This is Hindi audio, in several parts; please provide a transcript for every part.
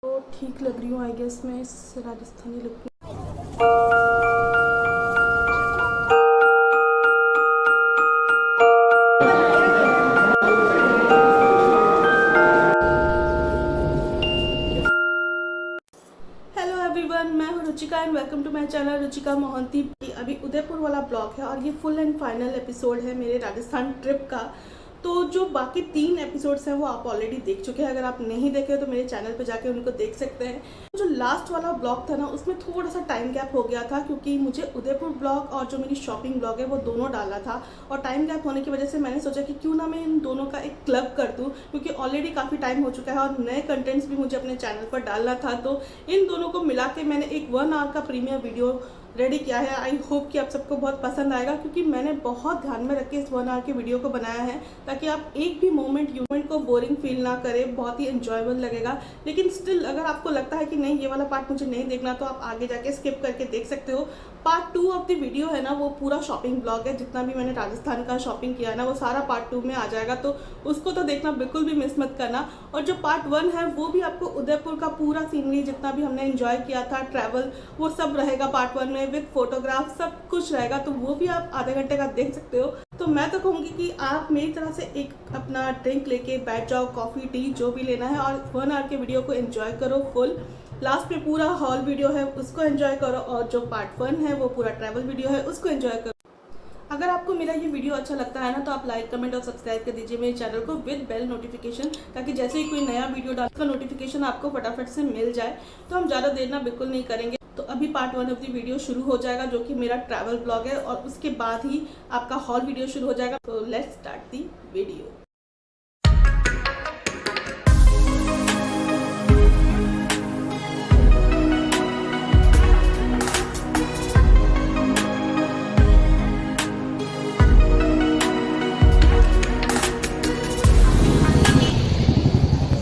तो ठीक लग रही हूँ आई गेस मैं इस राजस्थानी लुक में। हेलो एवरीवन, मैं हूँ Ruchika and welcome to my channel Ruchika Mohanty. अभी उदयपुर वाला ब्लॉग है और ये फुल एंड फाइनल एपिसोड है मेरे राजस्थान ट्रिप का। तो जो बाकी 3 एपिसोड्स हैं वो आप ऑलरेडी देख चुके हैं। अगर आप नहीं देखे तो मेरे चैनल पे जाके उनको देख सकते हैं। जो लास्ट वाला ब्लॉग था ना, उसमें थोड़ा सा टाइम गैप हो गया था क्योंकि मुझे उदयपुर ब्लॉग और जो मेरी शॉपिंग ब्लॉग है वो दोनों डालना था। और टाइम गैप होने की वजह से मैंने सोचा कि क्यों ना मैं इन दोनों का एक क्लब कर दूँ, क्योंकि ऑलरेडी काफ़ी टाइम हो चुका है और नए कंटेंट्स भी मुझे अपने चैनल पर डालना था। तो इन दोनों को मिला के मैंने एक 1 आवर का प्रीमियर वीडियो रेडी किया है। आई होप कि आप सबको बहुत पसंद आएगा, क्योंकि मैंने बहुत ध्यान में रख के इस 1 आवर के वीडियो को बनाया है ताकि आप एक भी मोमेंट को बोरिंग फील ना करें। बहुत ही एंजॉयबल लगेगा। लेकिन स्टिल अगर आपको लगता है कि नहीं ये वाला पार्ट मुझे नहीं देखना, तो आप आगे जाके स्किप करके देख सकते हो। पार्ट 2 ऑफ द वीडियो है ना, वो पूरा शॉपिंग ब्लॉग है। जितना भी मैंने राजस्थान का शॉपिंग किया है ना, वो सारा पार्ट 2 में आ जाएगा, तो उसको तो देखना बिल्कुल भी मिस मत करना। और जो पार्ट 1 है वो भी आपको उदयपुर का पूरा सीनरी जितना भी हमने एंजॉय किया था, ट्रैवल, वो सब रहेगा पार्ट 1 में विद फोटोग्राफ, सब कुछ रहेगा। तो वो भी आप आधे घंटे का देख सकते हो। तो मैं तो कहूँगी कि आप मेरी तरह से एक अपना ड्रिंक लेके बैठ जाओ, कॉफ़ी टी जो भी लेना है, और 1 आवर के वीडियो को एंजॉय करो फुल। लास्ट में पूरा हॉल वीडियो है उसको एंजॉय करो, और जो पार्ट 1 है वो पूरा ट्रैवल वीडियो है उसको एंजॉय करो। अगर आपको मेरा ये वीडियो अच्छा लगता है ना, तो आप लाइक कमेंट और सब्सक्राइब कर दीजिए मेरे चैनल को विद बेल नोटिफिकेशन, ताकि जैसे ही कोई नया वीडियो डाल का नोटिफिकेशन आपको फटाफट से मिल जाए। तो हम ज़्यादा देर ना बिल्कुल नहीं करेंगे। तो अभी पार्ट 1 ऑफ द वीडियो शुरू हो जाएगा, जो कि मेरा ट्रैवल ब्लॉग है, और उसके बाद ही आपका हॉल वीडियो शुरू हो जाएगा। तो let's start the video.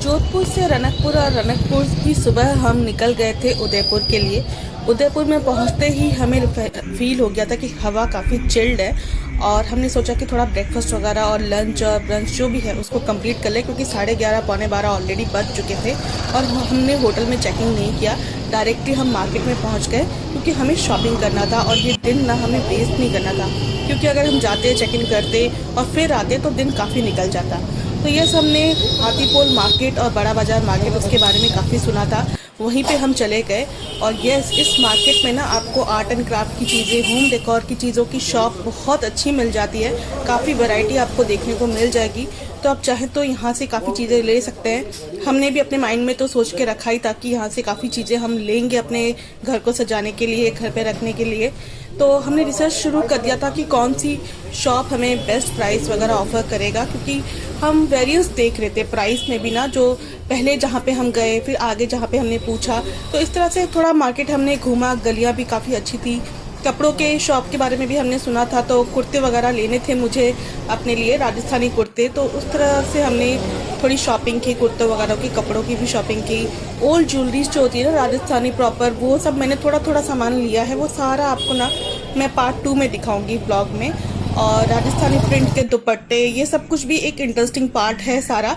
Jodhpur से रनकपुर और रनकपुर की सुबह हम निकल गए थे उदयपुर के लिए। उदयपुर में पहुंचते ही हमें फील हो गया था कि हवा काफ़ी चिल्ड है, और हमने सोचा कि थोड़ा ब्रेकफास्ट वगैरह और लंच और ब्रंच जो भी है उसको कंप्लीट कर ले, क्योंकि 11:30 पौने 12 ऑलरेडी बज चुके थे। और हमने होटल में चेकिंग नहीं किया, डायरेक्टली हम मार्केट में पहुँच गए, क्योंकि हमें शॉपिंग करना था और ये दिन ना हमें वेस्ट नहीं करना था। क्योंकि अगर हम जाते चेक इन करते और फिर आते तो दिन काफ़ी निकल जाता। तो यस, हमने हाथीपोल मार्केट और बड़ा बाज़ार मार्केट उसके बारे में काफ़ी सुना था, वहीं पे हम चले गए। और यस, इस मार्केट में ना आपको आर्ट एंड क्राफ्ट की चीज़ें, होम डेकोर की चीज़ों की शॉप बहुत अच्छी मिल जाती है। काफ़ी वैरायटी आपको देखने को मिल जाएगी। तो आप चाहें तो यहाँ से काफ़ी चीज़ें ले सकते हैं। हमने भी अपने माइंड में तो सोच के रखा ही था कि यहाँ से काफ़ी चीज़ें हम लेंगे अपने घर को सजाने के लिए, घर पे रखने के लिए। तो हमने रिसर्च शुरू कर दिया था कि कौन सी शॉप हमें बेस्ट प्राइस वगैरह ऑफर करेगा, क्योंकि हम वेरियस देख रहे थे प्राइस में भी ना, जो पहले जहाँ पे हम गए फिर आगे जहाँ पे हमने पूछा। तो इस तरह से थोड़ा मार्केट हमने घूमा, गलियाँ भी काफ़ी अच्छी थी। कपड़ों के शॉप के बारे में भी हमने सुना था, तो कुर्ते वगैरह लेने थे मुझे अपने लिए, राजस्थानी कुर्ते। तो उस तरह से हमने थोड़ी शॉपिंग की, कुर्तों वगैरह की, कपड़ों की भी शॉपिंग की। ओल्ड ज्वेलरीज जो होती है ना राजस्थानी प्रॉपर, वो सब मैंने थोड़ा थोड़ा सामान लिया है। वो सारा आपको ना मैं पार्ट 2 में दिखाऊंगी ब्लॉग में। और राजस्थानी प्रिंट के दुपट्टे, ये सब कुछ भी एक इंटरेस्टिंग पार्ट है सारा।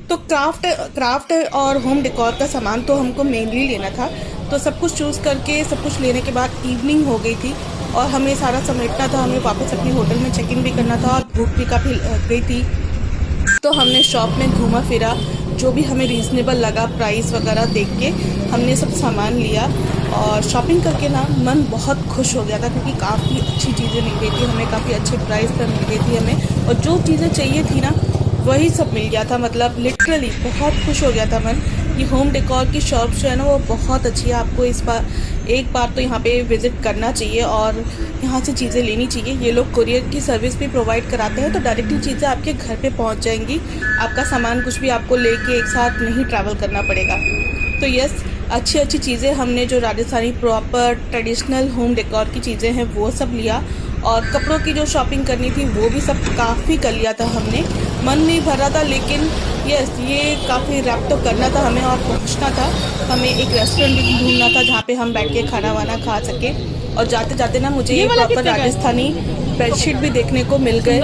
तो क्राफ्ट और होम डेकोर का सामान तो हमको मेनली लेना था। तो सब कुछ चूज़ करके सब कुछ लेने के बाद इवनिंग हो गई थी, और हमें सारा समेटना था, हमें वापस अपने होटल में चेक इन भी करना था, और भूख भी काफ़ी लग गई थी। तो हमने शॉप में घूमा फिरा, जो भी हमें रीज़नेबल लगा प्राइस वगैरह देख के हमने सब सामान लिया। और शॉपिंग करके ना मन बहुत खुश हो गया था, क्योंकि काफ़ी अच्छी चीज़ें मिल गई थी हमें, काफ़ी अच्छे प्राइस पर मिल गई थी हमें, और जो चीज़ें चाहिए थी ना वही सब मिल गया था। मतलब लिटरली बहुत खुश हो गया था मन। ये होम डेकोर की शॉप जो है ना वो बहुत अच्छी है। आपको एक बार तो यहाँ पे विज़िट करना चाहिए और यहाँ से चीज़ें लेनी चाहिए। ये लोग कुरियर की सर्विस भी प्रोवाइड कराते हैं, तो डायरेक्टली चीज़ें आपके घर पे पहुँच जाएंगी। आपका सामान कुछ भी आपको लेके एक साथ नहीं ट्रैवल करना पड़ेगा। तो यस, अच्छी अच्छी चीज़ें हमने जो Rajasthani proper traditional home decor की चीज़ें हैं वो सब लिया। और कपड़ों की जो शॉपिंग करनी थी वो भी सब काफ़ी कर लिया था हमने। मन नहीं भर रहा था, लेकिन यस, ये काफ़ी रैप तो करना था हमें, और पहुंचना था हमें। एक रेस्टोरेंट भी ढूंढना था जहाँ पे हम बैठ के खाना वाना खा सके। और जाते जाते ना मुझे ये प्रॉपर राजस्थानी बेडशीट भी देखने को मिल गए,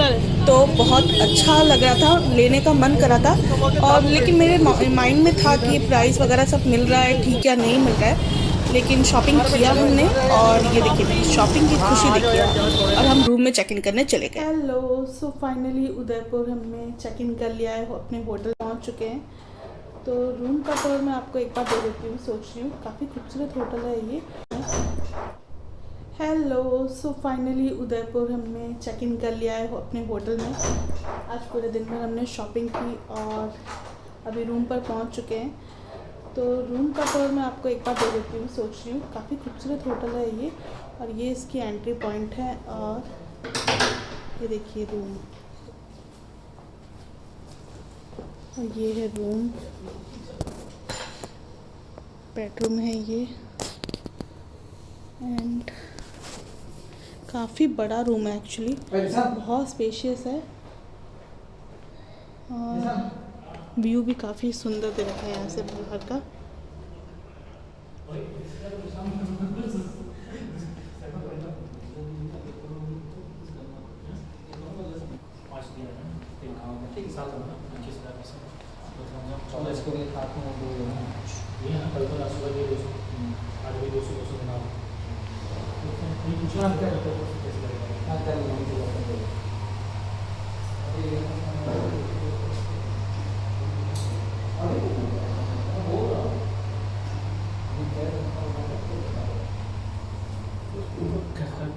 तो बहुत अच्छा लग रहा था, लेने का मन करा था। और लेकिन मेरे माइंड में था कि प्राइस वगैरह सब मिल रहा है ठीक या नहीं मिल रहा है, लेकिन शॉपिंग किया हमने। और ये देखिए मेरी शॉपिंग की खुशी देखिए। और हम रूम में चेक इन करने चले गए। हेलो, सो फाइनली उदयपुर हमने चेक इन कर लिया है, अपने होटल पहुंच चुके हैं। तो रूम का टूर मैं आपको एक बार दे देती हूँ, सोच रही हूँ काफ़ी खूबसूरत होटल है ये। हेलो, सो फाइनली उदयपुर हमने चेक इन कर लिया है अपने होटल में। आज पूरे दिन भर हमने शॉपिंग की और अभी रूम पर पहुंच चुके हैं। तो रूम का टूर मैं आपको एक बार दे देती हूँ, सोच रही हूँ काफ़ी खूबसूरत होटल है ये। और ये इसकी एंट्री पॉइंट है। और ये देखिए रूम, और ये है रूम, बेडरूम है ये। एंड काफ़ी बड़ा रूम है एक्चुअली, बहुत स्पेशियस है। और व्यू भी काफ़ी सुंदर दे रखा है यहाँ से बाहर का।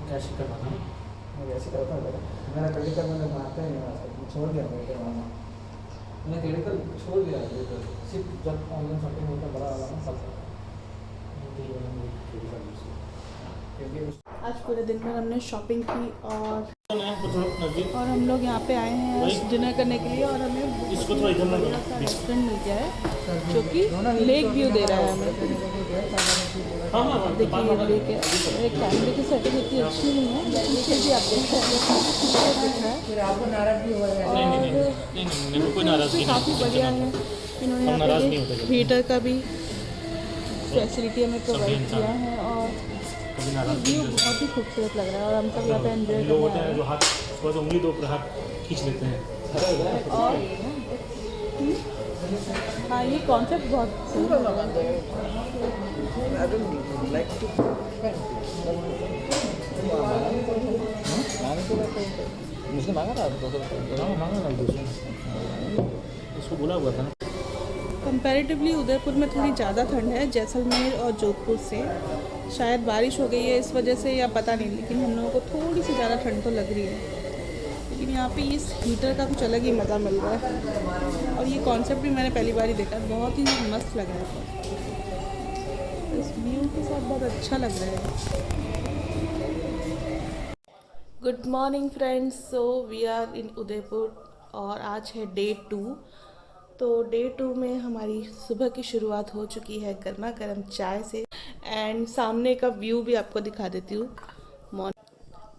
कैसे करना था? मैं वैसे करता था, मेरा क्रेडिट कार्ड मैंने बनाता ही नहीं, छोड़ दिया मैंने क्रेडिट कार्ड छोड़ दिया। सिर्फ जब ऑनलाइन शॉपिंग होता बड़ा वाला ना चलता। आज पूरे दिन भर हमने शॉपिंग की और हम लोग यहाँ पे आए हैं आज डिनर करने के लिए। और हमें इसको थोड़ा इधर बढ़िया सा रेस्टोरेंट मिल गया है जो कि लेक व्यू दे रहा है हमें। देखिए ये लेक है, एक कैमरे की सेटिंग इतनी अच्छी नहीं है, लेकिन फिर भी आप देख सकते हैं काफ़ी बढ़िया है। इन्होंने यहाँ पे हीटर का भी फैसिलिटी हमें प्रोवाइड किया है। और व्यू बहुत ही खूबसूरत लग रहा है और हम सब यहाँ पे एंजॉय कर रहे हैं। जो हाथ बस उंगली दो हाथ खींच लेते हैं। और हाँ, ये कॉन्सेप्ट बहुत मुझे मांगा था, उसको बोला हुआ था ना। कंपैरेटिवली उदयपुर में थोड़ी ज़्यादा ठंड है जैसलमेर और जोधपुर से। शायद बारिश हो गई है इस वजह से या पता नहीं, लेकिन हम लोगों को थोड़ी सी ज़्यादा ठंड तो लग रही है। लेकिन यहाँ पे इस हीटर का कुछ अलग ही मज़ा मिल रहा है। और ये कॉन्सेप्ट भी मैंने पहली बार ही देखा, बहुत ही मस्त लग रहा है। इस व्यू के साथ बहुत अच्छा लग रहा है। Good morning friends, so we are in Udaipur और आज है डे 2। तो डे 2 में हमारी सुबह की शुरुआत हो चुकी है गर्मा गर्म चाय से। एंड सामने का व्यू भी आपको दिखा देती हूँ।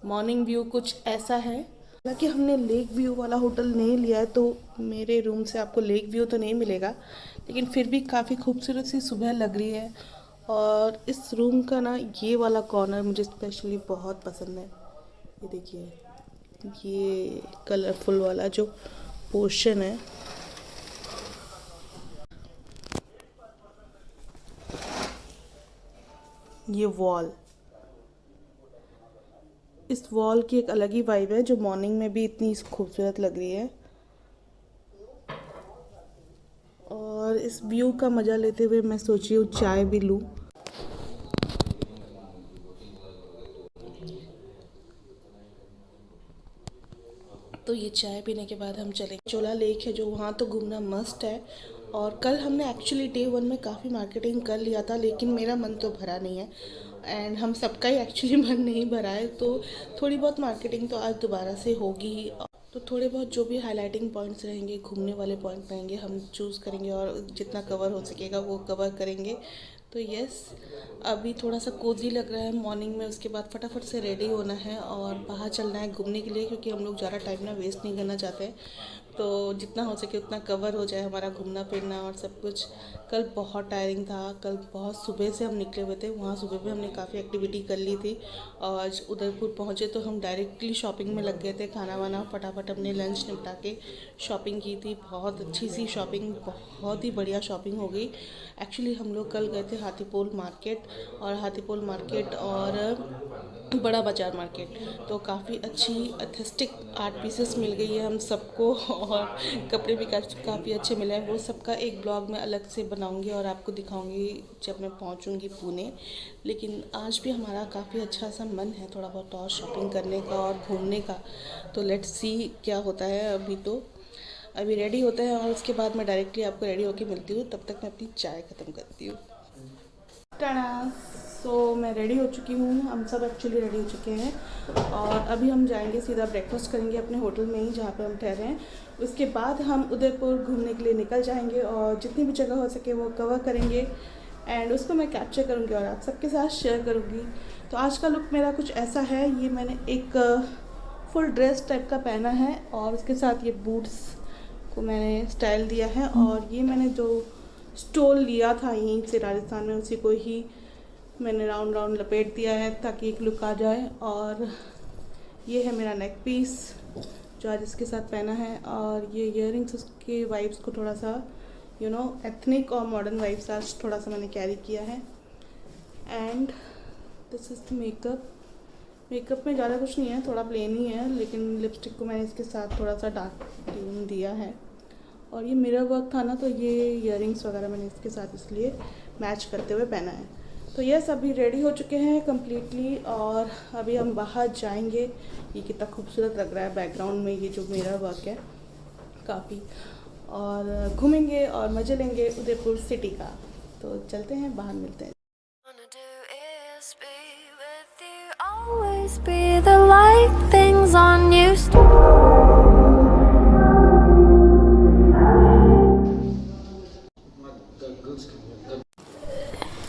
मॉर्निंग व्यू कुछ ऐसा है। हालांकि हमने लेक व्यू वाला होटल नहीं लिया है, तो मेरे रूम से आपको लेक व्यू तो नहीं मिलेगा, लेकिन फिर भी काफ़ी खूबसूरत सी सुबह लग रही है। और इस रूम का ना ये वाला कॉर्नर मुझे स्पेशली बहुत पसंद है। ये देखिए, ये कलरफुल वाला जो पोर्शन है, ये वॉल, इस वॉल की एक अलग ही वाइब है जो मॉर्निंग में भी इतनी खूबसूरत लग रही है। और इस व्यू का मज़ा लेते हुए मैं सोची हूँ चाय भी लूँ। तो ये चाय पीने के बाद हम चले चोला लेक है जो वहाँ तो घूमना मस्ट है। और कल हमने एक्चुअली डे 1 में काफ़ी मार्केटिंग कर लिया था, लेकिन मेरा मन तो भरा नहीं है। एंड हम सबका ही एक्चुअली मन नहीं भरा है, तो थोड़ी बहुत मार्केटिंग तो आज दोबारा से होगी ही। तो थोड़े बहुत जो भी हाइलाइटिंग पॉइंट्स रहेंगे, घूमने वाले पॉइंट रहेंगे, हम चूज़ करेंगे और जितना कवर हो सकेगा वो कवर करेंगे। तो यस, अभी थोड़ा सा कोजी लग रहा है मॉर्निंग में। उसके बाद फटाफट से रेडी होना है और बाहर चलना है घूमने के लिए, क्योंकि हम लोग ज़्यादा टाइम ना वेस्ट नहीं करना चाहते हैं। तो जितना हो सके उतना कवर हो जाए हमारा घूमना फिरना और सब कुछ। कल बहुत टायरिंग था, कल बहुत सुबह से हम निकले हुए थे, वहाँ सुबह भी हमने काफ़ी एक्टिविटी कर ली थी। और आज उदयपुर पहुँचे तो हम डायरेक्टली शॉपिंग में लग गए थे। खाना वाना फटाफट हमने लंच निपटा के शॉपिंग की थी। बहुत अच्छी सी शॉपिंग, बहुत ही बढ़िया शॉपिंग हो गई। एक्चुअली हम लोग कल गए थे हाथीपोल मार्केट, और हाथीपोल मार्केट और बड़ा बाज़ार मार्केट, तो काफ़ी अच्छी एस्थेटिक आर्ट पीसेस मिल गई है हम सबको, और कपड़े भी काफ़ी अच्छे मिले हैं। वो सबका एक ब्लॉग मैं अलग से बनाऊंगी और आपको दिखाऊंगी जब मैं पहुंचूंगी पुणे। लेकिन आज भी हमारा काफ़ी अच्छा सा मन है थोड़ा बहुत और शॉपिंग करने का और घूमने का, तो लेट्स सी क्या होता है। अभी रेडी होते हैं और उसके बाद मैं डायरेक्टली आपको रेडी होके मिलती हूँ। तब तक मैं अपनी चाय ख़त्म करती हूँ। सो मैं रेडी हो चुकी हूँ, हम सब एक्चुअली रेडी हो चुके हैं और अभी हम जाएंगे सीधा ब्रेकफास्ट करेंगे अपने होटल में ही जहाँ पे हम ठहरे हैं। उसके बाद हम उदयपुर घूमने के लिए निकल जाएंगे और जितनी भी जगह हो सके वो कवर करेंगे एंड उसको मैं कैप्चर करूँगी और आप सबके साथ शेयर करूँगी। तो आज का लुक मेरा कुछ ऐसा है, ये मैंने एक फुल ड्रेस टाइप का पहना है और उसके साथ ये बूट्स को मैंने स्टाइल दिया है, और ये मैंने जो स्टोल लिया था यहीं से राजस्थान में उसी को ही मैंने राउंड राउंड लपेट दिया है ताकि एक लुक आ जाए। और ये है मेरा नेक पीस जो आज इसके साथ पहना है, और ये इयररिंग्स उसके वाइब्स को थोड़ा सा एथनिक और मॉडर्न वाइब्स आज थोड़ा सा मैंने कैरी किया है। And this is the makeup में ज़्यादा कुछ नहीं है, थोड़ा प्लेन ही है, लेकिन लिपस्टिक को मैंने इसके साथ थोड़ा सा डार्क ट्यून दिया है। और ये मिरर वर्क था ना, तो ये इयररिंग्स वगैरह मैंने इसके साथ इसलिए मैच करते हुए पहना है। तो यस, अभी रेडी हो चुके हैं कम्प्लीटली और अभी हम बाहर जाएंगे। ये कितना खूबसूरत लग रहा है बैकग्राउंड में ये जो मिरर वर्क है काफ़ी, और घूमेंगे और मज़े लेंगे उदयपुर सिटी का। तो चलते हैं, बाहर मिलते हैं। Always be the light things on used to.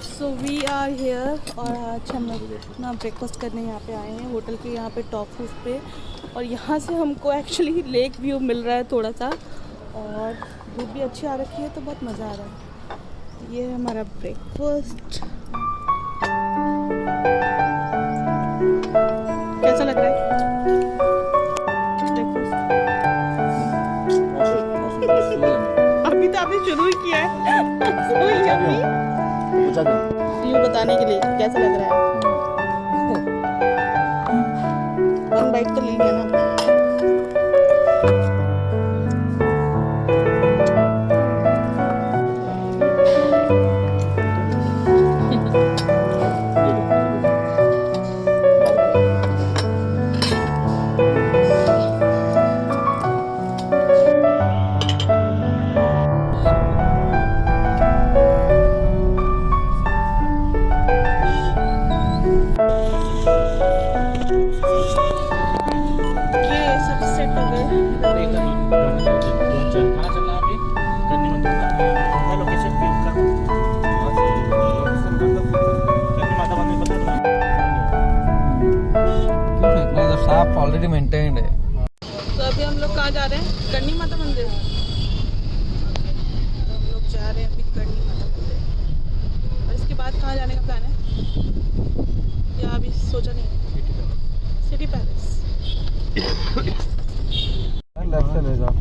So we are here और आज हम अपना ब्रेकफास्ट करने यहाँ पे आए हैं होटल के यहाँ पे टॉप रूफ पे, और यहाँ से हमको एक्चुअली लेक व्यू मिल रहा है थोड़ा सा, और धूप भी अच्छी आ रखी है तो बहुत मज़ा आ रहा है। ये है हमारा ब्रेकफास्ट, कैसा लग रहा है अभी तो आपने शुरू ही किया है रिव्यू बताने के लिए कैसा लग रहा है। वन बाइट तो ले लिया ना। ऑलरेडी मेंटेन्ड है। तो अभी हम लोग कहाँ जा रहे हैं? करनी माता मंदिर। तो हम लोग जा रहे हैं अभी करनी माता मंदिर, और इसके बाद कहाँ जाने का प्लान है या अभी सोचा नहीं? City palace. लेफ्ट से ले जाओ।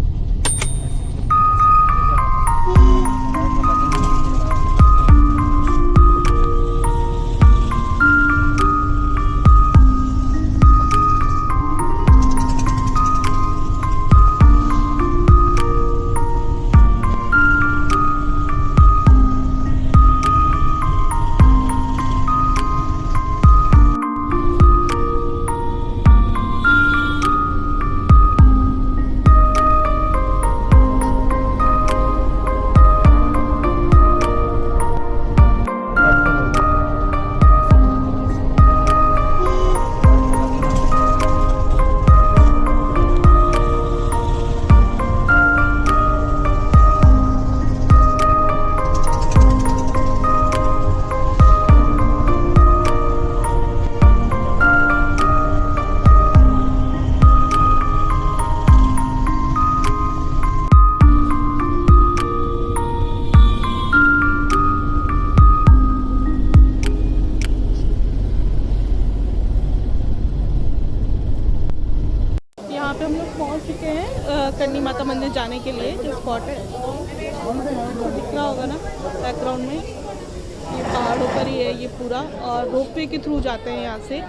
जाने के लिए जो स्पॉट है तो दिख रहा होगा ना बैकग्राउंड में, ये पहाड़ों पर ही है ये पूरा, और रोपवे के थ्रू जाते हैं यहाँ से।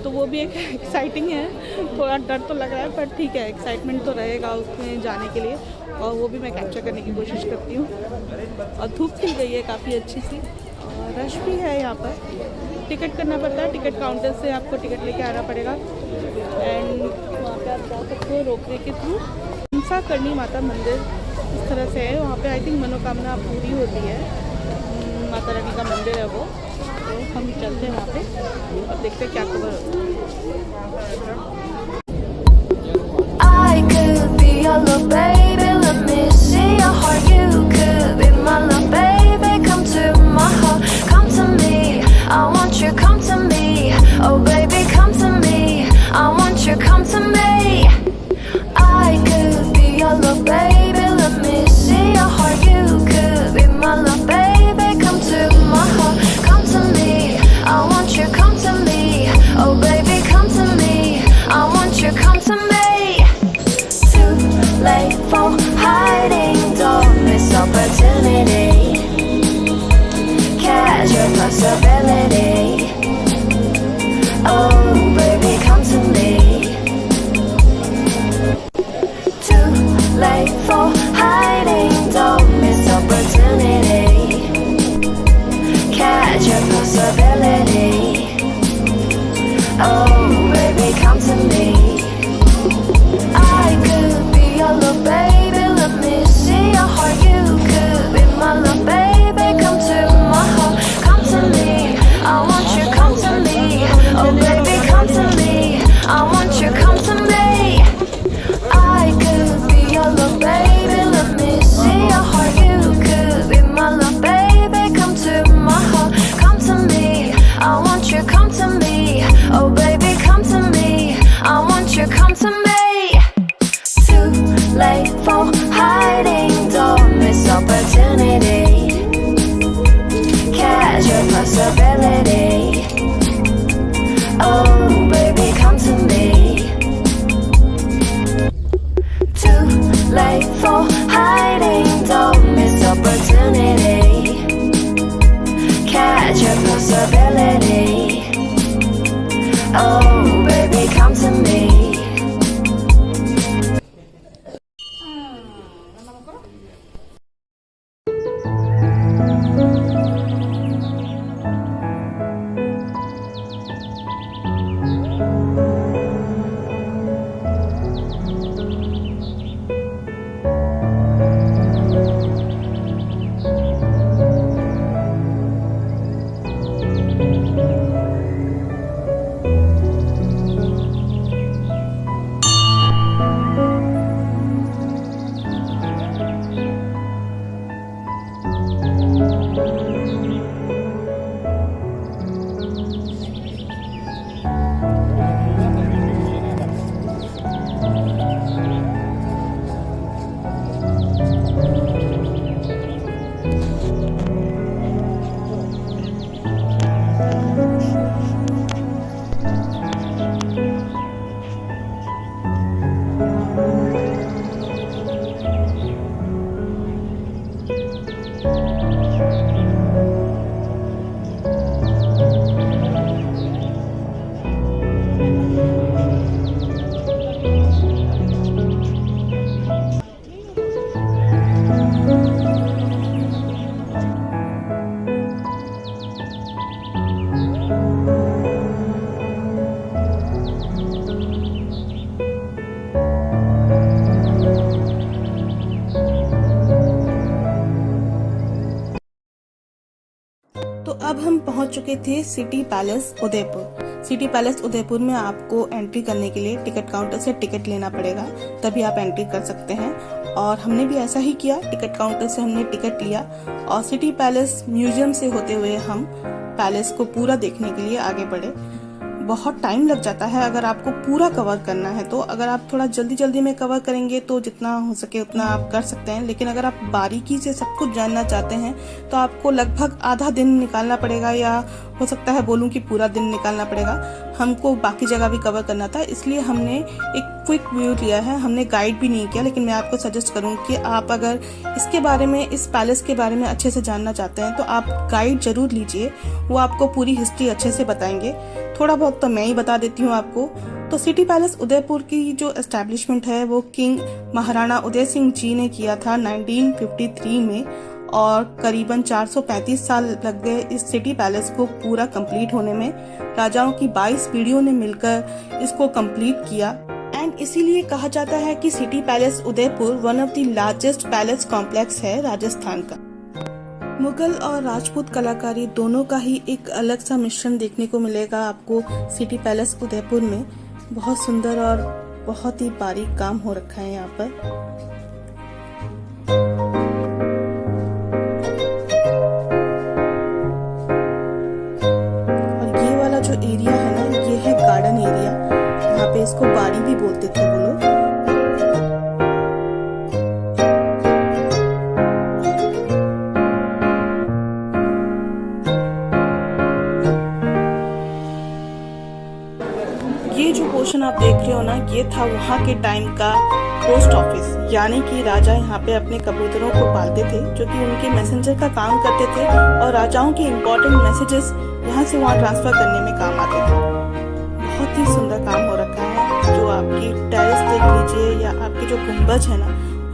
तो वो भी एक एक्साइटिंग है, थोड़ा डर तो लग रहा है पर ठीक है, एक्साइटमेंट तो रहेगा उसमें जाने के लिए, और वो भी मैं कैप्चर करने की कोशिश करती हूँ। और धूप खिल गई है काफ़ी अच्छी सी, और रश भी है यहाँ पर। टिकट करना पड़ता है, टिकट काउंटर से आपको टिकट लेके आना पड़ेगा, एंड वहाँ पे आप जा सकते हो रोपवे के थ्रू। हंसा करनी माता मंदिर इस तरह से है, वहाँ पे आई थिंक मनोकामना पूरी होती है, माता रानी का मंदिर है वो। तो हम चलते हैं वहाँ पे और देखते हैं क्या खबर होती है। I could be your little baby, let me see your heart. You could be my little baby, come to my heart, come to me. I want you, come to me. Oh baby, come to me. I want you, come to me. I could be your little baby, let me see your heart. You could be my little baby, come to my heart, come to me. I want you, come to me. Oh baby, come to me. I want you, come to me. Late for hiding, don't miss opportunity. Catch your possibility. Oh baby, come to me. Too late for hiding, don't miss opportunity. Catch your possibility. Oh baby, come to me. I could be your little baby, let me see your heart. You could be my little baby, come to my heart, come to me. I want you, come to me. Oh baby, come to me. I want you, come to me. I could be your little baby, let me see your heart. You could be my little baby, come to my heart, come to me. I want you, come to me. Oh baby, come to me. I want you, come to me. Late for hiding, don't miss opportunity. Catch your possibility. Oh baby, come to me. Too late for hiding, don't miss opportunity. Catch your possibility. Oh baby, come to me. तो अब हम पहुंच चुके थे city palace Udaipur. City palace Udaipur में आपको एंट्री करने के लिए टिकट काउंटर से टिकट लेना पड़ेगा, तभी आप एंट्री कर सकते हैं। और हमने भी ऐसा ही किया, टिकट काउंटर से हमने टिकट लिया और सिटी पैलेस म्यूजियम से होते हुए हम पैलेस को पूरा देखने के लिए आगे बढ़े। बहुत टाइम लग जाता है अगर आपको पूरा कवर करना है तो। अगर आप थोड़ा जल्दी जल्दी में कवर करेंगे तो जितना हो सके उतना आप कर सकते हैं, लेकिन अगर आप बारीकी से सब कुछ जानना चाहते हैं तो आपको लगभग आधा दिन निकालना पड़ेगा, या हो सकता है बोलूं कि पूरा दिन निकालना पड़ेगा। हमको बाकी जगह भी कवर करना था, इसलिए हमने एक क्विक व्यू लिया है, हमने गाइड भी नहीं किया, लेकिन मैं आपको सजेस्ट करूँगी कि आप अगर इसके बारे में, इस पैलेस के बारे में अच्छे से जानना चाहते हैं तो आप गाइड जरूर लीजिए, वो आपको पूरी हिस्ट्री अच्छे से बताएंगे। थोड़ा बहुत तो मैं ही बता देती हूँ आपको। तो सिटी पैलेस उदयपुर की जो एस्टैब्लिशमेंट है वो किंग महाराणा उदय सिंह जी ने किया था 1953 में, और करीबन 435 साल लग गए इस सिटी पैलेस को पूरा कंप्लीट होने में। राजाओं की 22 पीढ़ियों ने मिलकर इसको कंप्लीट किया, एंड इसीलिए कहा जाता है कि city palace Udaipur one of the largest palace complex है राजस्थान का। मुगल और राजपूत कलाकारी दोनों का ही एक अलग सा मिश्रण देखने को मिलेगा आपको सिटी पैलेस उदयपुर में। बहुत सुंदर और बहुत ही बारीक काम हो रखा है यहाँ पर। और ये वाला जो एरिया है ना, ये है गार्डन एरिया, यहाँ पे इसको बाड़ी भी बोलते थे वो लोग। ये जो पोर्शन आप देख रहे हो ना, ये था वहाँ के टाइम का पोस्ट ऑफिस, यानी कि राजा यहाँ पे अपने कबूतरों को पालते थे जो कि उनके मैसेंजर का काम करते थे, और राजाओं के इम्पोर्टेंट मैसेजेस यहाँ से वहाँ ट्रांसफर करने में काम आते थे। बहुत ही सुंदर काम हो रखा है। जो आपकी टेरेस देख लीजिए या आपके जो गुंबज है ना,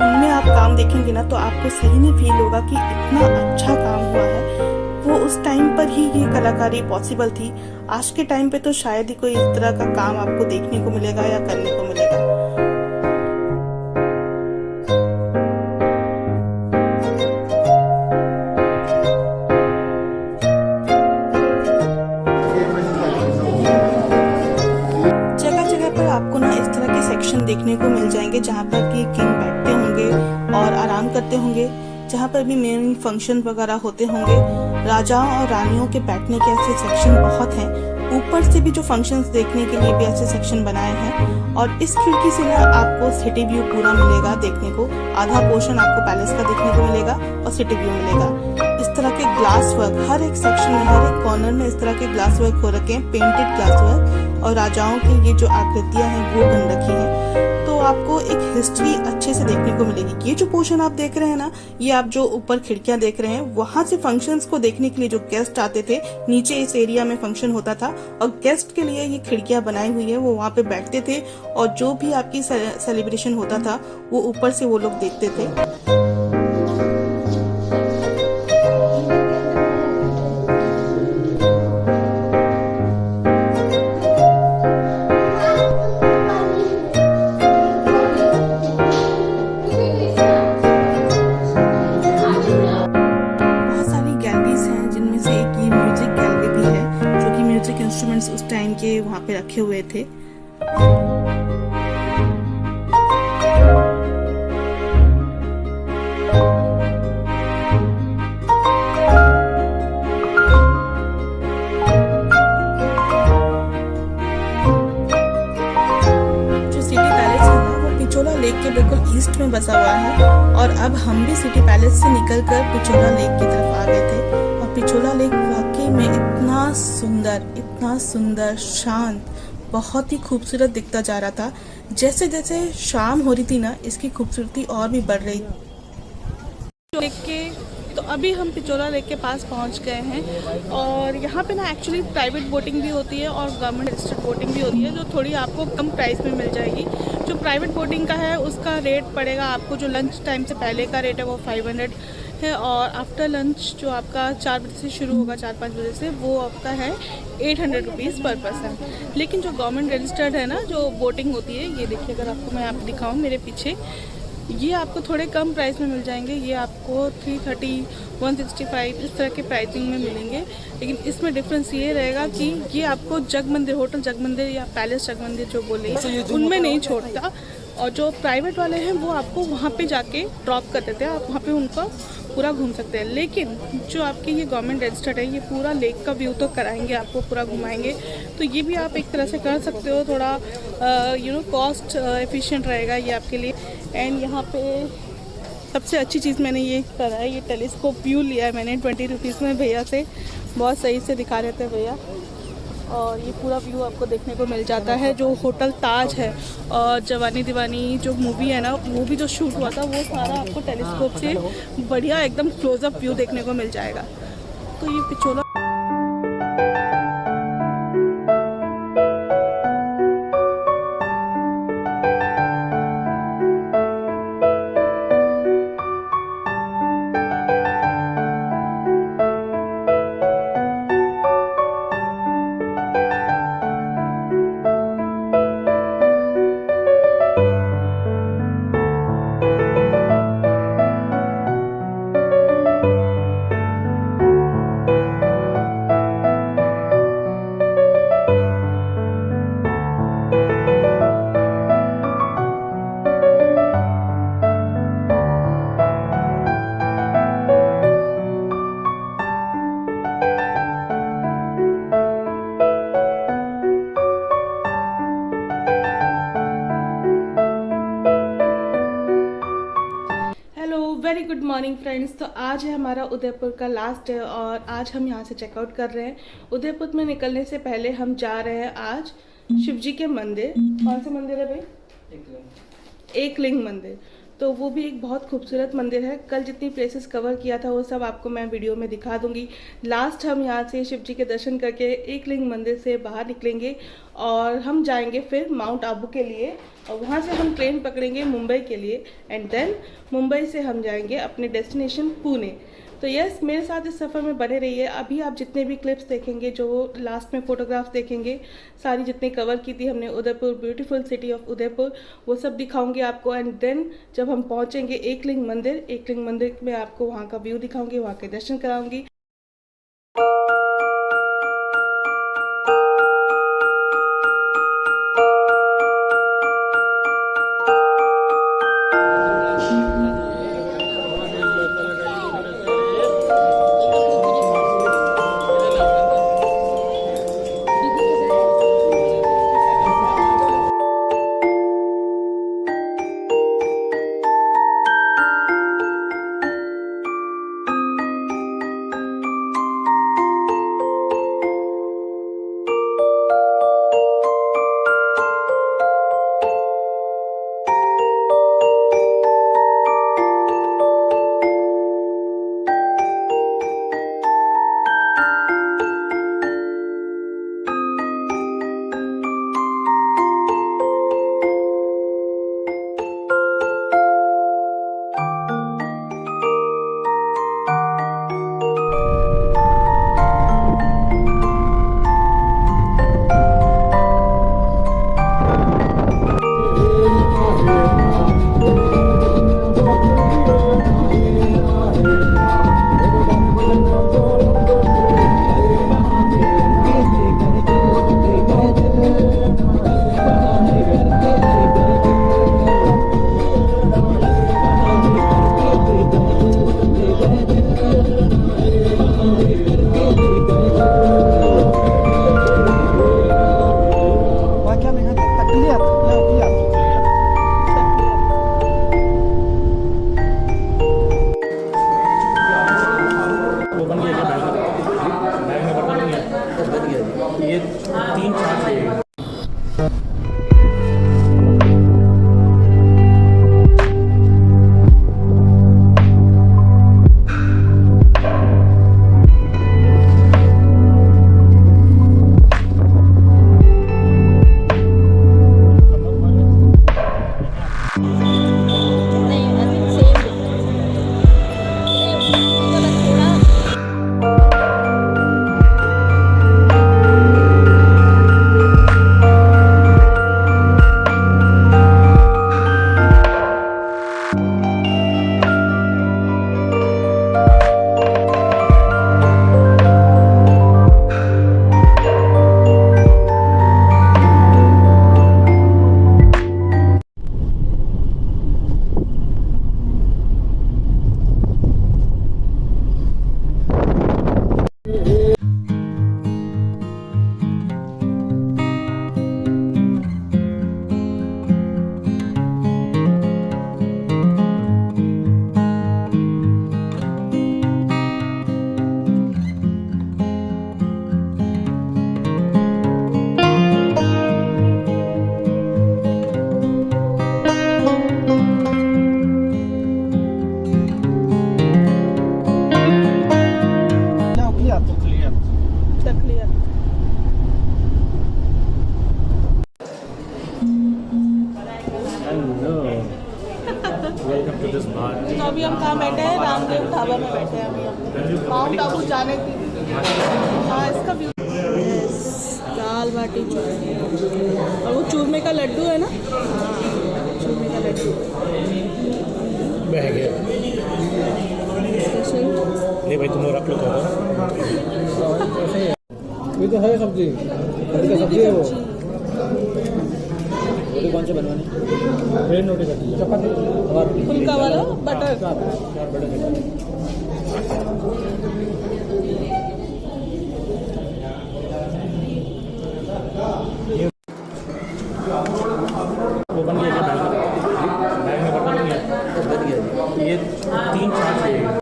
उनमें आप काम देखेंगे ना तो आपको सही में फील होगा कि इतना अच्छा काम हुआ है। वो उस टाइम पर ही ये कलाकारी पॉसिबल थी। आज के टाइम पे तो शायद ही कोई इस तरह का काम आपको देखने को मिलेगा या करने को मिलेगा। जगह जगह पर आपको ना इस तरह के सेक्शन देखने को मिल जाएंगे जहाँ पर कि किंग बैठते होंगे और आराम करते होंगे, जहाँ पर भी मेन फंक्शन वगैरह होते होंगे। राजाओं और रानियों के बैठने के ऐसे सेक्शन बहुत हैं। ऊपर से भी जो फंक्शंस देखने के लिए भी ऐसे सेक्शन बनाए हैं, और इस खिड़की से ना आपको सिटी व्यू पूरा मिलेगा देखने को। आधा पोर्शन आपको पैलेस का देखने को मिलेगा और सिटी व्यू मिलेगा। इस तरह के ग्लास वर्क हर एक सेक्शन में, हर एक कॉर्नर में इस तरह के ग्लास वर्क हो रखे हैं, पेंटेड ग्लास वर्क, और राजाओं की ये जो आकृतियां हैं वो बन रखी हैं। तो आपको एक हिस्ट्री अच्छे से देखने को मिलेगी। ये जो पोर्शन आप देख रहे हैं ना, ये आप जो ऊपर खिड़कियां देख रहे हैं, वहां से फंक्शंस को देखने के लिए जो गेस्ट आते थे, नीचे इस एरिया में फंक्शन होता था और गेस्ट के लिए ये खिड़कियां बनाई हुई है, वो वहां पे बैठते थे और जो भी आपकी सेलिब्रेशन होता था वो ऊपर से वो लोग देखते थे। इंस्ट्रूमेंट्स उस टाइम के वहाँ पे रखे हुए थे। जो सिटी पैलेस है ना, वो पिचोला लेक के बिल्कुल ईस्ट में बसा हुआ है, और अब हम भी सिटी पैलेस से निकलकर पिचोला लेक की तरफ आ गए थे। और पिचोला लेक वाकई में इतना सुंदर शांत, बहुत ही खूबसूरत दिखता जा रहा था। जैसे जैसे शाम हो रही थी ना, इसकी खूबसूरती और भी बढ़ रही। देख के तो अभी हम पिचोला लेक के पास पहुंच गए हैं, और यहाँ पे ना एक्चुअली प्राइवेट बोटिंग भी होती है और गवर्नमेंट रजिस्टर्ड बोटिंग भी होती है, जो थोड़ी आपको कम प्राइस में मिल जाएगी। जो प्राइवेट बोटिंग का है उसका रेट पड़ेगा आपको, जो लंच टाइम से पहले का रेट है वो 500 है, और आफ्टर लंच जो आपका 4 बजे से शुरू होगा, 4-5 बजे से, वो आपका है 800 रुपीज़ पर पर्सन। लेकिन जो गवर्नमेंट रजिस्टर्ड है ना, जो बोटिंग होती है, ये देखिए, अगर आपको मैं आपको दिखाऊँ मेरे पीछे, ये आपको थोड़े कम प्राइस में मिल जाएंगे। ये आपको 330, 165 इस तरह के प्राइसिंग में मिलेंगे। लेकिन इसमें डिफरेंस ये रहेगा कि ये आपको जगमंदिर, होटल जगमंदिर या पैलेस जगमंदिर जो बोले, उनमें नहीं छोड़ता, और जो प्राइवेट वाले हैं वो आपको वहाँ पे जाके ड्रॉप कर देते हैं, आप वहाँ पे उनका पूरा घूम सकते हैं। लेकिन जो आपके ये गवर्नमेंट रजिस्टर्ड है, ये पूरा लेक का व्यू तो कराएंगे, आपको पूरा घुमाएंगे। तो ये भी आप एक तरह से कर सकते हो, थोड़ा कॉस्ट एफिशिएंट रहेगा ये आपके लिए। एंड यहाँ पे सबसे अच्छी चीज़ मैंने ये करा है, ये टेलीस्कोप व्यू लिया है मैंने 20 रुपीज़ में भैया से, बहुत सही से दिखा रहे थे भैया। और ये पूरा व्यू आपको देखने को मिल जाता है। जो होटल ताज है और जवानी दीवानी जो मूवी है ना, वो भी जो शूट हुआ था वो सारा आपको टेलीस्कोप से बढ़िया एकदम क्लोजअप व्यू देखने को मिल जाएगा। तो ये Pichola very good morning friends. तो आज है हमारा उदयपुर का लास्ट डे और आज हम यहाँ से चेकआउट कर रहे हैं। उदयपुर में निकलने से पहले हम जा रहे हैं आज शिव जी के मंदिर। कौन से मंदिर है भाई? एकलिंग मंदिर। तो वो भी एक बहुत खूबसूरत मंदिर है। कल जितनी प्लेसेस कवर किया था वो सब आपको मैं वीडियो में दिखा दूंगी। लास्ट हम यहाँ से शिव जी के दर्शन करके एकलिंग मंदिर से बाहर निकलेंगे और हम जाएंगे फिर माउंट आबू के लिए और वहाँ से हम ट्रेन पकड़ेंगे मुंबई के लिए एंड देन मुंबई से हम जाएंगे अपने डेस्टिनेशन पुणे। तो यस, मेरे साथ इस सफ़र में बने रहिए। अभी आप जितने भी क्लिप्स देखेंगे, जो लास्ट में फ़ोटोग्राफ्स देखेंगे, सारी जितनी कवर की थी हमने Udaipur, beautiful city of Udaipur, वो सब दिखाऊंगी आपको। एंड देन जब हम पहुंचेंगे एकलिंग मंदिर में आपको वहां का व्यू दिखाऊंगी, वहां के दर्शन कराऊंगी। अभी हम कहाँ बैठे हैं, रामदेव ढाबा में बैठे हैं अभी हम माउंट आबू जाने के लिए। हाँ इसका व्यू, दाल बाटी चूरमा और वो चूरमे का लड्डू है ना, चूरमे का लड्डू बह गया। नहीं भाई तुम लोग रख लो तो ये तो है सब्जी, सब्जी है वो रोटी कौन से बनवानी, प्लेन रोटी करती है, चपाती और फुल्का वाला बटर। वो बन गया क्या बैग में बर्तन बन गया, ये 3-4 चाहिए।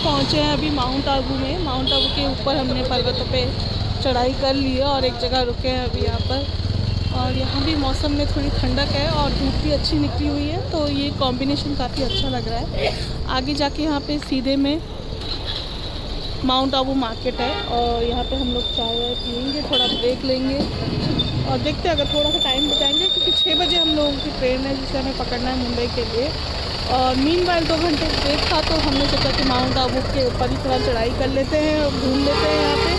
पहुँचे हैं अभी माउंट आबू में। माउंट आबू के ऊपर हमने पर्वतों पे चढ़ाई कर ली है और एक जगह रुके हैं अभी यहाँ पर। और यहाँ भी मौसम में थोड़ी ठंडक है और धूप भी अच्छी निकली हुई है, तो ये कॉम्बिनेशन काफ़ी अच्छा लग रहा है। आगे जाके यहाँ पे सीधे में माउंट आबू मार्केट है और यहाँ पे हम लोग चाय वाय पियेंगे, थोड़ा ब्रेक लेंगे और देखते हैं अगर थोड़ा सा टाइम बचाएंगे, क्योंकि 6 बजे हम लोगों की ट्रेन है जिसे हमें पकड़ना है मुंबई के लिए। और मीनवाइल 2 घंटे ब्रेक था, तो हमने सोचा कि माउंट आबू के ऊपर ही थोड़ा चढ़ाई कर लेते हैं और घूम लेते हैं यहाँ पे।